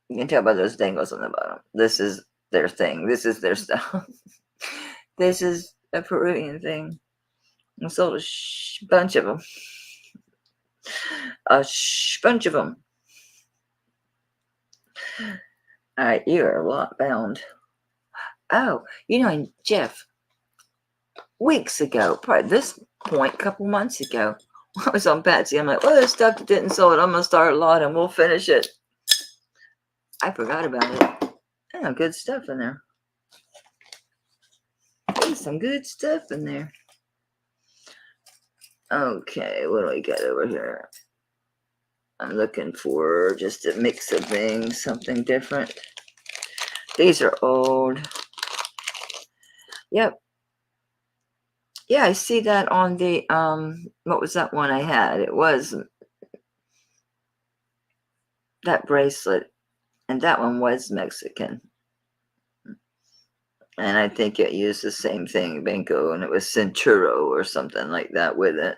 You can tell by those dangles on the bottom. This is their thing. This is their style. This is a Peruvian thing. I sold a bunch of them. A bunch of them. All right, you are a lot bound. Oh, Jeff, weeks ago, probably this point, a couple months ago, I was on Patsy. I'm like, well, there's stuff that didn't sell it. I'm going to start a lot and we'll finish it. I forgot about it. Oh, good stuff in there. There's some good stuff in there. Okay, what do we got over here? I'm looking for just a mix of things, something different. These are old. Yep. Yeah, I see that on the, what was that one I had? It was that bracelet, and that one was Mexican. And I think it used the same thing, Banco, and it was Centuro or something like that with it.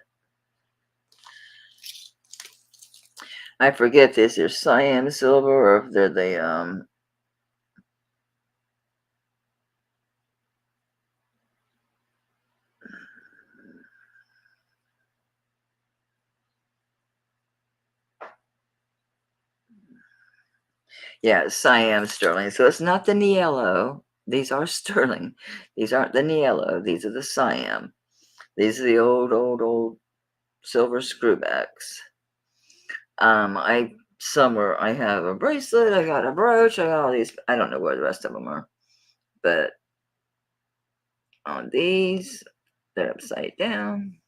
I forget if they're cyan silver or if they're the, yeah, cyan sterling. So it's not the yellow. These are sterling. These aren't the Niello. These are the Siam. These are the old silver screwbacks. I have a bracelet. I got a brooch. I got all these. I don't know where the rest of them are, but on these, they're upside down.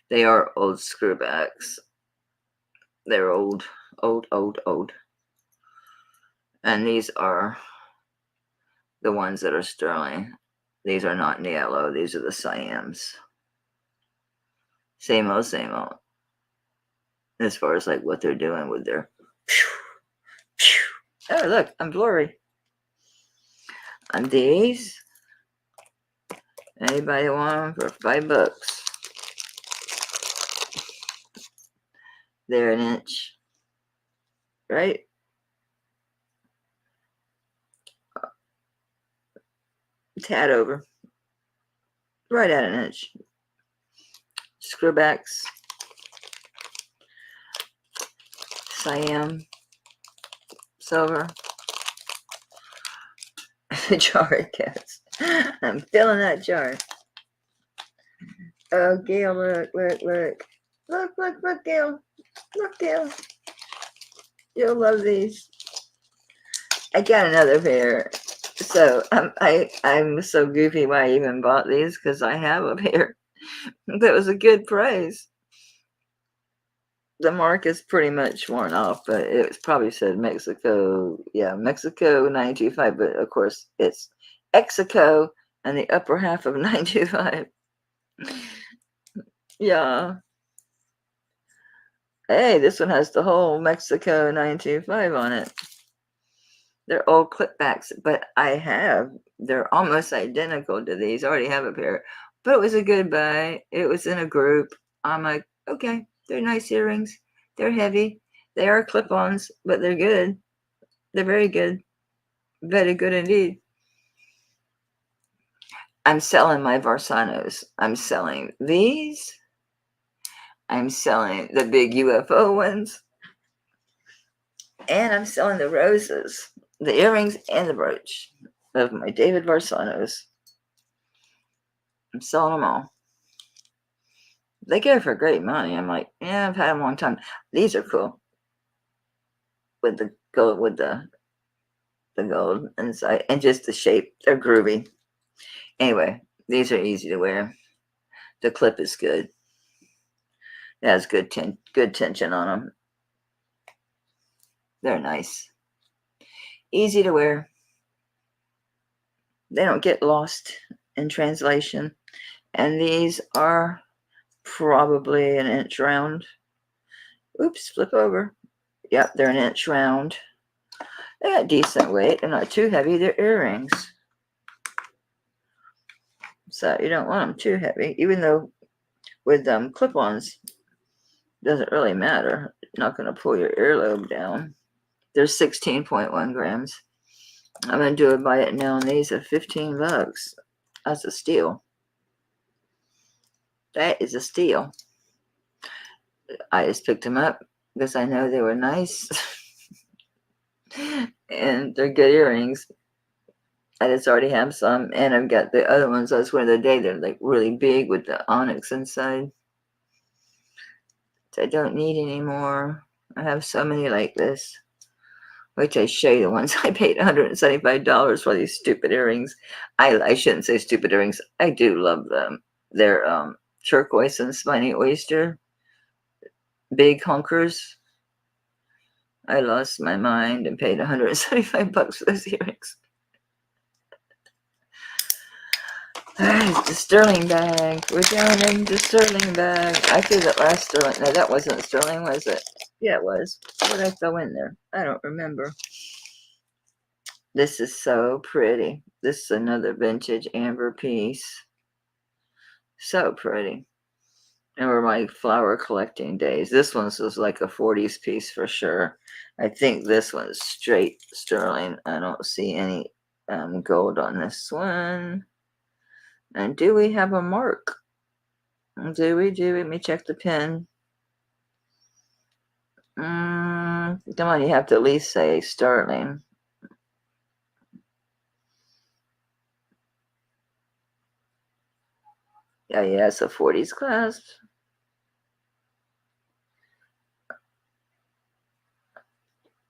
They are old screwbacks. They're old. And these are the ones that are sterling. These are not Niello. These are the Siams. Same old. As far as like what they're doing with their. Oh, look, I'm blurry. On these, anybody want them for $5? They're an inch, right? Tad over, right at an inch. Screwbacks, Siam, silver. The jar it gets. I'm filling that jar. Oh, Gail, look. Look, Gail. Look, Gail. You'll love these. I got another pair. So I'm so goofy why I even bought these, because I have a pair that was a good price. The mark is pretty much worn off, but it probably said Mexico. Yeah, Mexico 925, but of course it's Mexico and the upper half of 925. Yeah. Hey, this one has the whole Mexico 925 on it. They're old clipbacks, but they're almost identical to these. I already have a pair, but it was a good buy. It was in a group. I'm like, okay, they're nice earrings. They're heavy. They are clip-ons, but they're good. They're very good. Very good indeed. I'm selling my Varsanos. I'm selling these. I'm selling the big UFO ones. And I'm selling the roses, the earrings, and the brooch of my David Varsanos. I'm selling them all. They go for great money. I'm like, yeah, I've had them a long time. These are cool. With the gold, with the gold inside, and just the shape. They're groovy. Anyway, these are easy to wear. The clip is good. It has good tension on them. They're nice. Easy to wear. They don't get lost in translation. And these are probably an inch round. Oops, flip over. Yep, they're an inch round. They got decent weight. They're not too heavy. They're earrings. So you don't want them too heavy, even though with clip-ons, doesn't really matter. You're not going to pull your earlobe down. They're 16.1 grams. I'm going to do it by it now, and these are $15. That's a steal. That is a steal. I just picked them up because I know they were nice. And they're good earrings. I just already have some, and I've got the other ones I was wearing the other day. They're like really big with the onyx inside. I don't need any more. I have so many like this. Which I show you the ones I paid $175 for these stupid earrings. I shouldn't say stupid earrings. I do love them. They're turquoise and spiny oyster. Big honkers. I lost my mind and paid $175 for those earrings. Alright, the sterling bag. We're going into the sterling bag. I threw that last sterling. No, that wasn't sterling, was it? Yeah, it was. What did I throw in there? I don't remember. This is so pretty. This is another vintage amber piece. So pretty. And were my flower collecting days. This one was like a 40s piece for sure. I think this one's straight sterling. I don't see any gold on this one. And do we have a mark? Do we? Let me check the pin. Come on, you have to at least say sterling. Oh, yeah, it's a 40s clasp.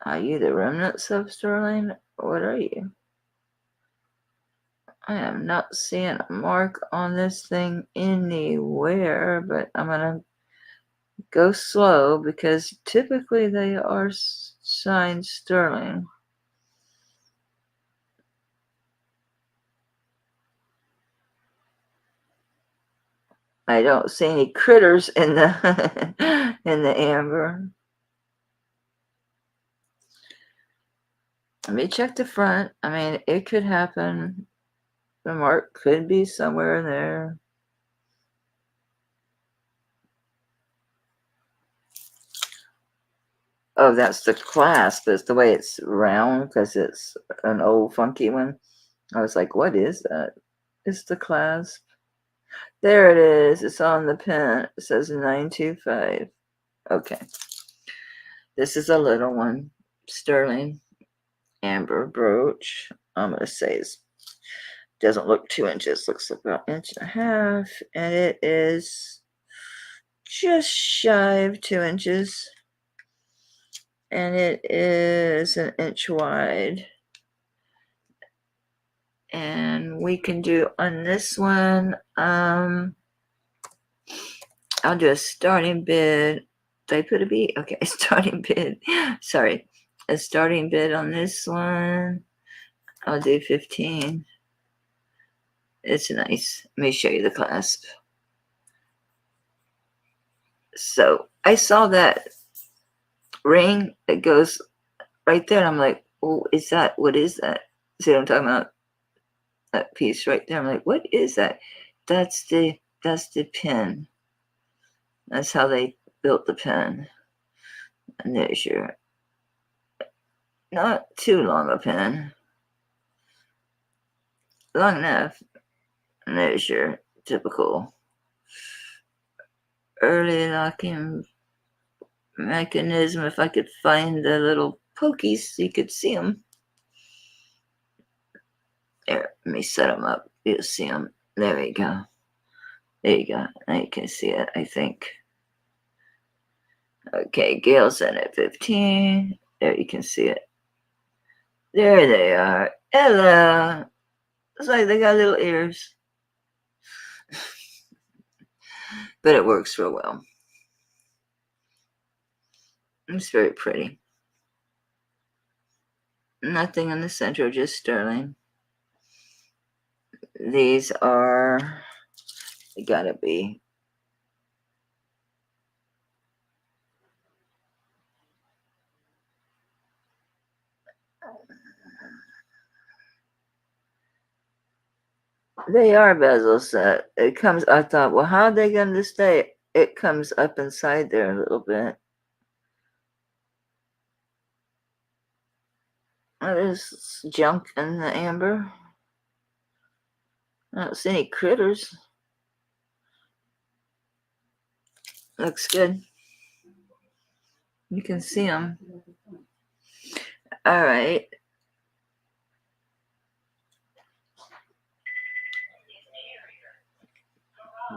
Are you the remnants of sterling? What are you? I am not seeing a mark on this thing anywhere, but I'm going to go slow because typically they are signed sterling. I don't see any critters in the in the amber. Let me check the front. I mean, it could happen. The mark could be somewhere in there. Oh, that's the clasp. It's the way it's round because it's an old funky one. I was like, what is that? It's the clasp. There it is. It's on the pin. It says 925. Okay. This is a little one. Sterling amber brooch. I'm going to say it doesn't look 2 inches. Looks like about 1.5 inches. And it is just shy of 2 inches. And it is 1 inch wide. And we can do on this one, I'll do a starting bid. Did I put a B? Okay, starting bid. Sorry. A starting bid on this one. I'll do 15. It's nice. Let me show you the clasp. So I saw that ring that goes right there. And I'm like, oh, is that, what is that? See what I'm talking about? That piece right there. I'm like, what is that? That's the pin. That's how they built the pin. And there's your, not too long a pin. Long enough. And there's your typical early locking mechanism. If I could find the little pokies so you could see them. There, let me set them up. You'll see them. There we go. There you go. Now you can see it, I think. Okay, Gail's in at 15. There you can see it. There they are. Hello. It's like they got little ears. But it works real well. It's very pretty. Nothing in the center, just sterling. These are, they gotta be, they are bezel set. It comes, I thought, well, how are they going to stay? It comes up inside there a little bit. Oh, there's junk in the amber. I don't see any critters. Looks good. You can see them. All right.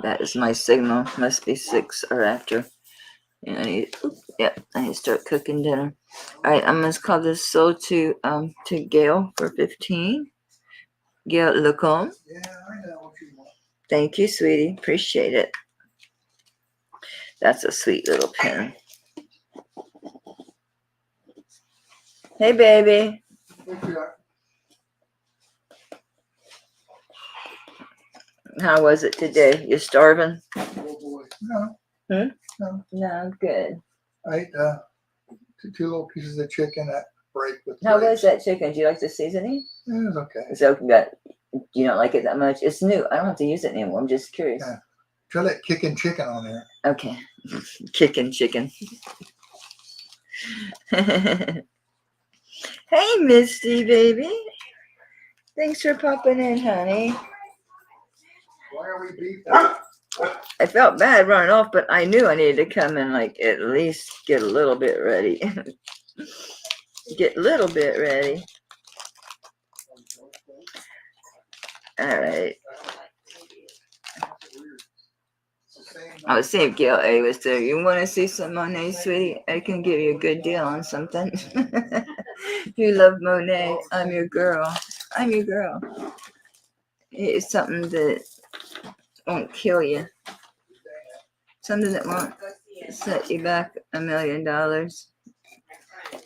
That is my signal. Must be 6 or after. Yeah, I need to start cooking dinner. All right, I'm gonna call this sold to Gail for 15. Gail Lacombe. Yeah, I know what you want. Thank you, sweetie. Appreciate it. That's a sweet little pin. Hey, baby. How was it today? You starving? Oh boy. No. Hmm? No. No, good. I ate two little pieces of chicken at break with How grapes. was that chicken? Do you like the seasoning? It was okay. So you don't like it that much? It's new. I don't have to use it anymore. I'm just curious. Yeah. Try that kicking chicken on there. Okay. Kicking chicken. Hey, Misty, baby. Thanks for popping in, honey. Why are we beefing? I felt bad running off, but I knew I needed to come and like at least get a little bit ready. Get a little bit ready. All right. I would say if Gail A was there, you want to see some Monet, sweetie? I can give you a good deal on something. If you love Monet, I'm your girl. I'm your girl. It's something that won't kill you. Something that won't set you back $1 million.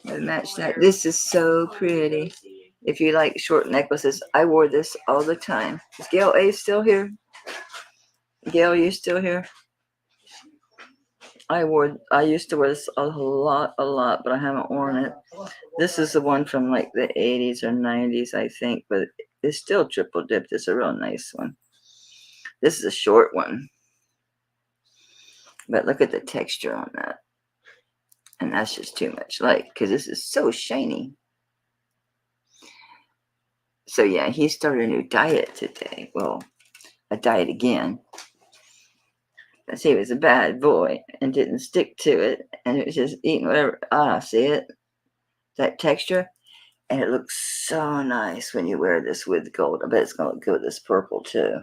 Would match that. This is so pretty. If you like short necklaces, I wore this all the time. Is Gail A still here? Gail, you still here? I used to wear this a lot, but I haven't worn it. This is the one from like the 80s or 90s, I think, but it's still triple dipped. It's a real nice one. This is a short one, but look at the texture on that. And that's just too much light because this is so shiny. So yeah, he started a new diet today. Well, a diet again. He was a bad boy and didn't stick to it, and it was just eating whatever. See it? That texture? And it looks so nice when you wear this with gold. I bet it's going to look good with this purple too.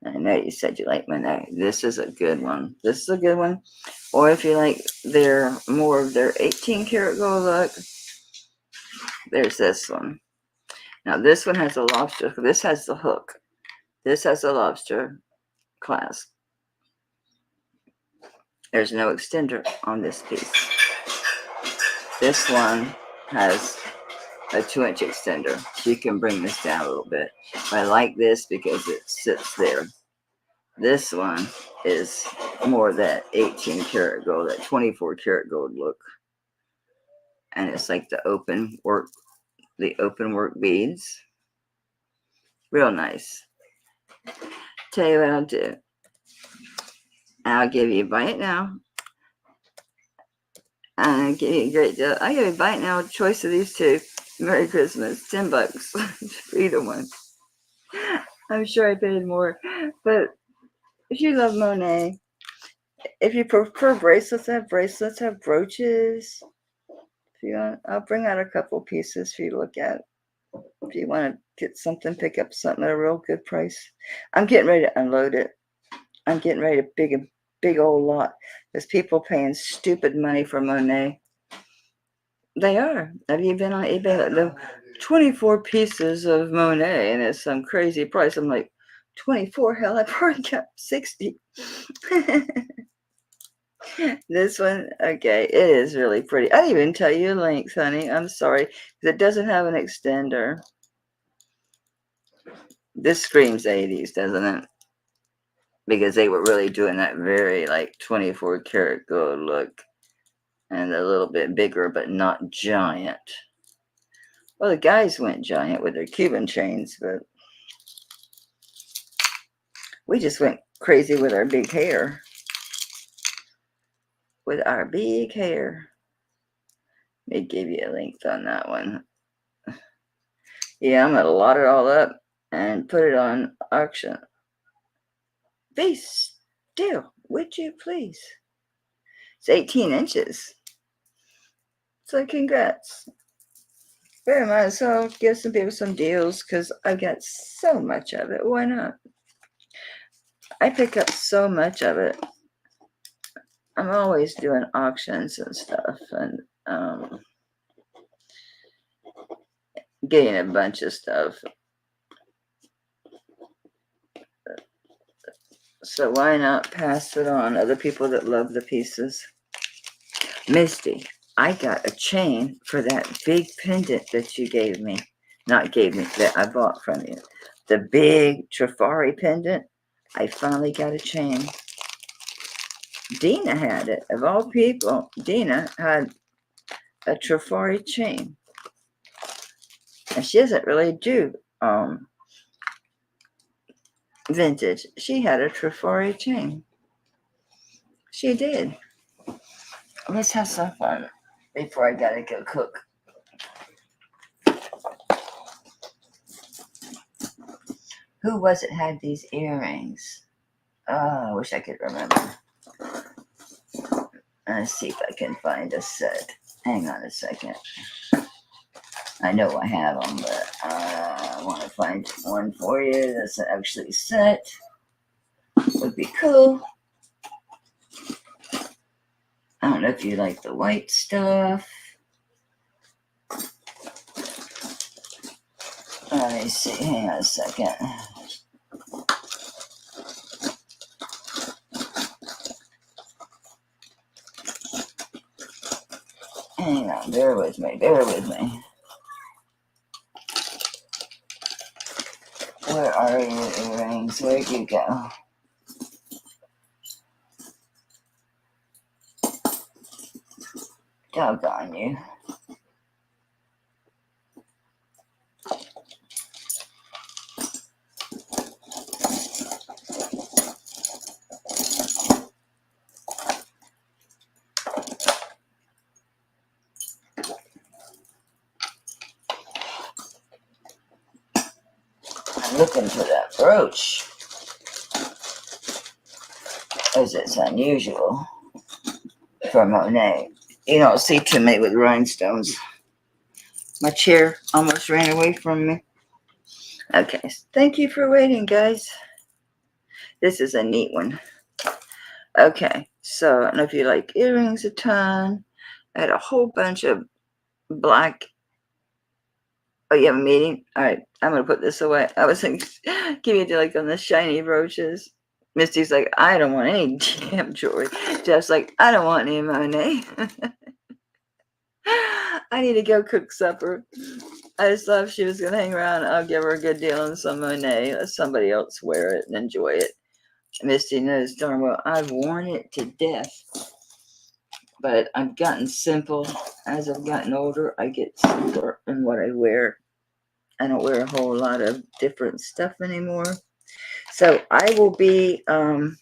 I know you said you like Monet. This is a good one. This is a good one. Or if you like their more of their 18 karat gold look, there's this one. Now this one has a lobster. This has the hook. This has a lobster clasp. There's no extender on this piece. This one has a 2-inch extender. So you can bring this down a little bit. I like this because it sits there. This one is more that 18 karat gold, that 24 karat gold look. And it's like the open work beads. Real nice. Tell you what I'll do. I'll give you a bite now. I'll give you a great deal. I'll give you a bite now. Choice of these two. Merry Christmas. $10 for either one. I'm sure I paid more. But if you love Monet, if you prefer bracelets, have brooches. If you want, I'll bring out a couple pieces for you to look at. If you want to get something, pick up something at a real good price. I'm getting ready to unload it. I'm getting ready to big old lot. There's people paying stupid money for Monet. They are. Have you been on eBay? The 24 pieces of Monet, and it's some crazy price. I'm like, 24? Hell, I've already got 60. This one, okay, it is really pretty. I didn't even tell you length, honey. I'm sorry, because it doesn't have an extender. This screams 80s, doesn't it? Because they were really doing that very like 24 karat gold look. And a little bit bigger, but not giant. Well, the guys went giant with their Cuban chains, but we just went crazy with our big hair. With our big hair. Let me give you a length on that one. Yeah, I'm going to lot it all up and put it on auction. Be still, would you please? It's 18 inches. So congrats. Very much so. Give some people some deals because I've got so much of it. Why not? I pick up so much of it. I'm always doing auctions and stuff and getting a bunch of stuff. So why not pass it on? Other people that love the pieces. Misty, I got a chain for that big pendant that you gave me. Not gave me, that I bought from you. The big Trifari pendant. I finally got a chain. Dina had it. Of all people, Dina had a Trifari chain. And she doesn't really do vintage. She had a Trifari chain. She did. Let's have some fun before I gotta go cook. Who was it had these earrings? Oh, I wish I could remember. Let's see if I can find a set. Hang on a second. I know I have them, but I want to find one for you that's actually set. would be cool. I don't know if you like the white stuff. Let me see. Hang on a second. Hang on. Bear with me. Bear with me. Where are your earrings? Where'd you go? Doggone you. I'm looking for that brooch, as it's unusual for Monet. You don't see too many with rhinestones. My chair almost ran away from me. Okay, thank you for waiting, guys. This is a neat one. Okay, so I don't know if you like earrings a ton. I had a whole bunch of black. Oh, you have a meeting? All right, I'm going to put this away. I was thinking, give me like on the shiny brooches. Misty's like, I don't want any damn jewelry. Jeff's like, I don't want any Monet. I need to go cook supper. I just thought if she was going to hang around, I'll give her a good deal on some Monet. Let somebody else wear it and enjoy it. Misty knows darn well I've worn it to death. But I've gotten simple. As I've gotten older, I get simpler in what I wear. I don't wear a whole lot of different stuff anymore. So I will be, let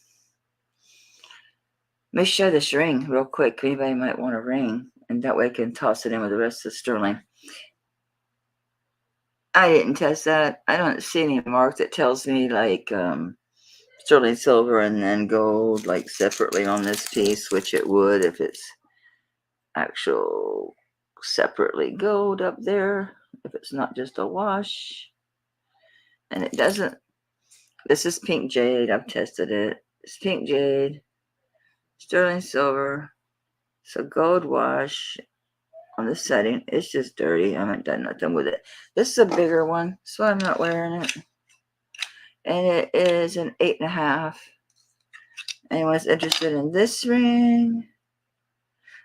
me show this ring real quick. Anybody might want a ring. And that way I can toss it in with the rest of the sterling. I didn't test that. I don't see any mark that tells me like sterling silver and then gold like separately on this piece, which it would if it's actual separately gold up there, if it's not just a wash. And it doesn't. This is pink jade. I've tested it. It's pink jade, sterling silver, so gold wash on the setting. It's just dirty. I haven't done nothing with it. This is a bigger one, so I'm not wearing it. And it is an 8.5. Anyone's interested in this ring?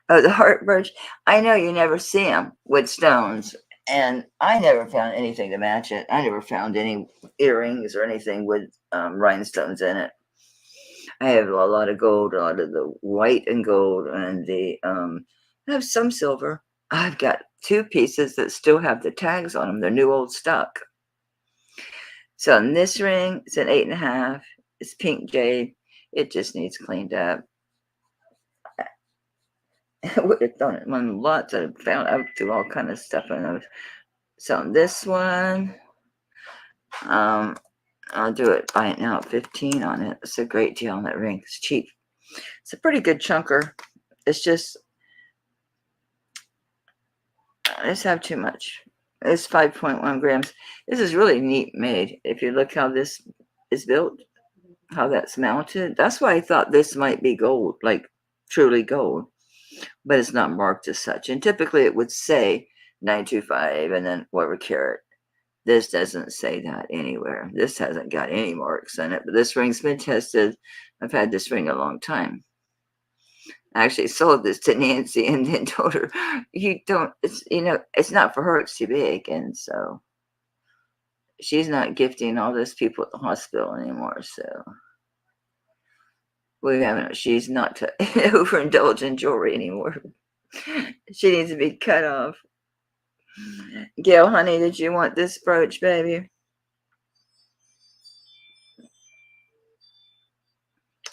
Oh, the heart brooch. I know you never see them with stones, and I never found anything to match it. I never found any earrings or anything with rhinestones in it. I have a lot of gold, a lot of the white and gold, and I have some silver. I've got 2 pieces that still have the tags on them. They're new old stock. So in this ring, it's an 8.5. It's pink jade. It just needs cleaned up. I would have thrown it on lots. I found out to all kind of stuff in those. So on this one, I'll do it. Buy it now at 15 on it. It's a great deal on that ring. It's cheap. It's a pretty good chunker. It's just I just have too much. It's 5.1 grams. This is really neat made. If you look how this is built, how that's mounted. That's why I thought this might be gold, like truly gold. But it's not marked as such. And typically it would say 925 and then whatever carat. This doesn't say that anywhere. This hasn't got any marks in it. But this ring's been tested. I've had this ring a long time. I actually sold this to Nancy and then told her, it's not for her, it's too big. And so she's not gifting all those people at the hospital anymore. So she's not to overindulge in jewelry anymore. She needs to be cut off. Gail, honey, did you want this brooch, baby?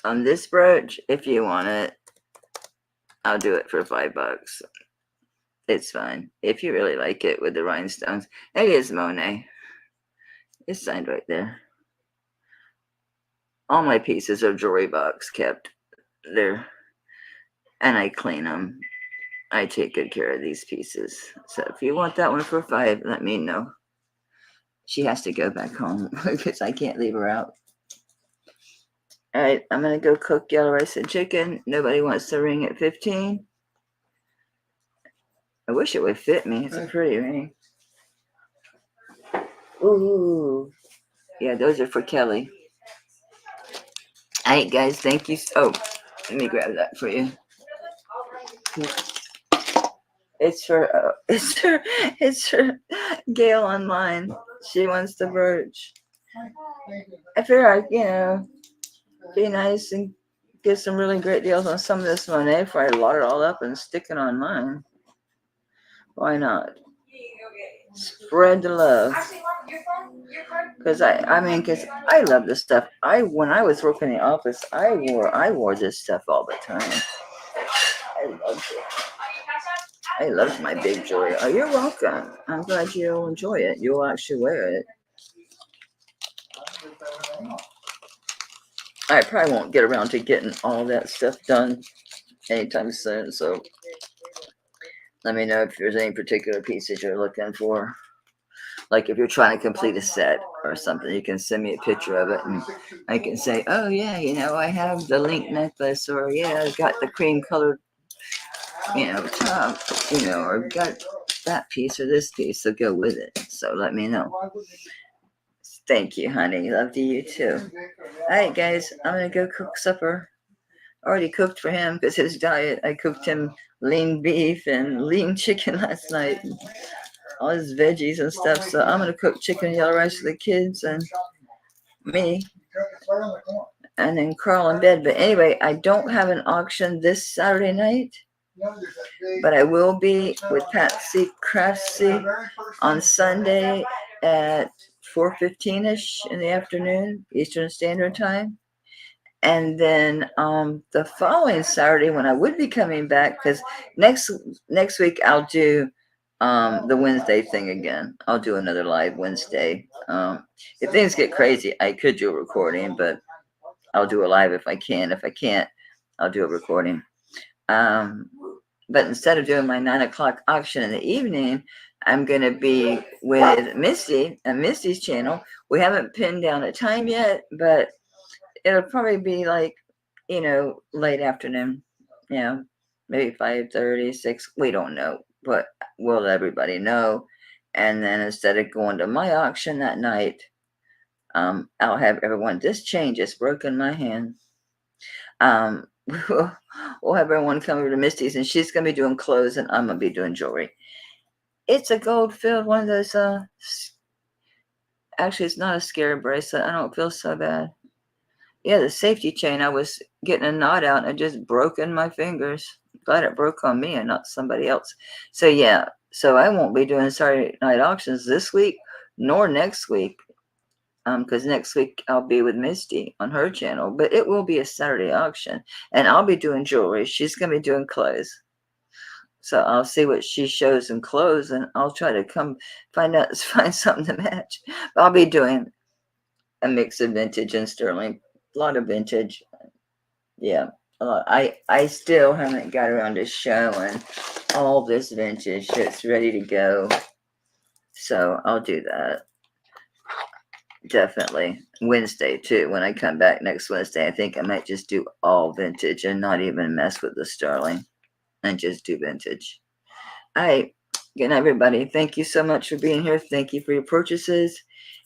On this brooch, if you want it, I'll do it for $5. It's fine. If you really like it with the rhinestones. It is Monet. It's signed right there. All my pieces are jewelry box kept there. And I clean them. I take good care of these pieces. So if you want that one for $5, let me know. She has to go back home because I can't leave her out. All right, I'm going to go cook yellow rice and chicken. Nobody wants to ring at 15. I wish it would fit me. It's a pretty ring. Ooh. Yeah, those are for Kelly. All right, guys, thank you. Oh, let me grab that for you. It's for it's for Gail online. She wants the brooch. I figure I'd be nice and get some really great deals on some of this Monet before I lot it all up and stick it on mine. Why not? Spread the love. Because I love this stuff. When I was working in the office, I wore this stuff all the time. I loved it. I loved my big jewelry. Oh, you're welcome. I'm glad you'll enjoy it. You'll actually wear it. I probably won't get around to getting all that stuff done anytime soon. So let me know if there's any particular pieces you're looking for. Like if you're trying to complete a set or something, you can send me a picture of it and I can say, oh yeah, I have the link necklace, or yeah, I've got the cream colored, top, or got that piece or this piece to go with it. So let me know. Thank you, honey. Love to you too. All right, guys, I'm gonna go cook supper. Already cooked for him because his diet. I cooked him lean beef and lean chicken last night. And all his veggies and stuff. So I'm gonna cook chicken and yellow rice for the kids and me, and then crawl in bed. But anyway, I don't have an auction this Saturday night, but I will be with Patsy Craftsy on Sunday at 4:15ish in the afternoon, Eastern Standard Time. And then the following Saturday, when I would be coming back, because next week I'll do the Wednesday thing again. I'll do another live Wednesday. If things get crazy, I could do a recording, but I'll do a live if I can. If I can't, I'll do a recording. But instead of doing my 9 o'clock auction in the evening, I'm going to be with Misty and Misty's channel. We haven't pinned down a time yet, but it'll probably be like, late afternoon, maybe 5:30, 6. We don't know, but we'll let everybody know. And then instead of going to my auction that night, I'll have everyone. This chain just broke in my hand. We'll have everyone come over to Misty's, and she's gonna be doing clothes, and I'm gonna be doing jewelry. It's a gold filled one of those. Actually, it's not a scary bracelet. I don't feel so bad. Yeah, the safety chain, I was getting a knot out and it just broke in my fingers. Glad it broke on me and not somebody else. So yeah, so I won't be doing Saturday night auctions this week nor next week. Because next week I'll be with Misty on her channel, but it will be a Saturday auction and I'll be doing jewelry. She's gonna be doing clothes. So I'll see what she shows in clothes and I'll try to find something to match. But I'll be doing a mix of vintage and sterling. A lot of vintage. Yeah, a lot. I still haven't got around to showing all this vintage that's ready to go. So I'll do that. Definitely. Wednesday too. When I come back next Wednesday, I think I might just do all vintage and not even mess with the sterling and just do vintage. All right. Good night, everybody. Thank you so much for being here. Thank you for your purchases.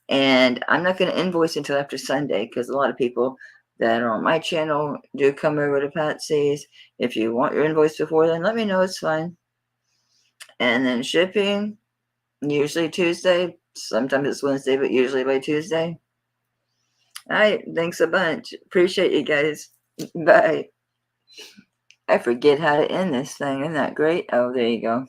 And I'm not going to invoice until after Sunday because a lot of people that are on my channel do come over to Patsy's. If you want your invoice before then, let me know. It's fine. And then shipping, usually Tuesday. Sometimes it's Wednesday, but usually by Tuesday. All right. Thanks a bunch. Appreciate you guys. Bye. I forget how to end this thing. Isn't that great? Oh, there you go.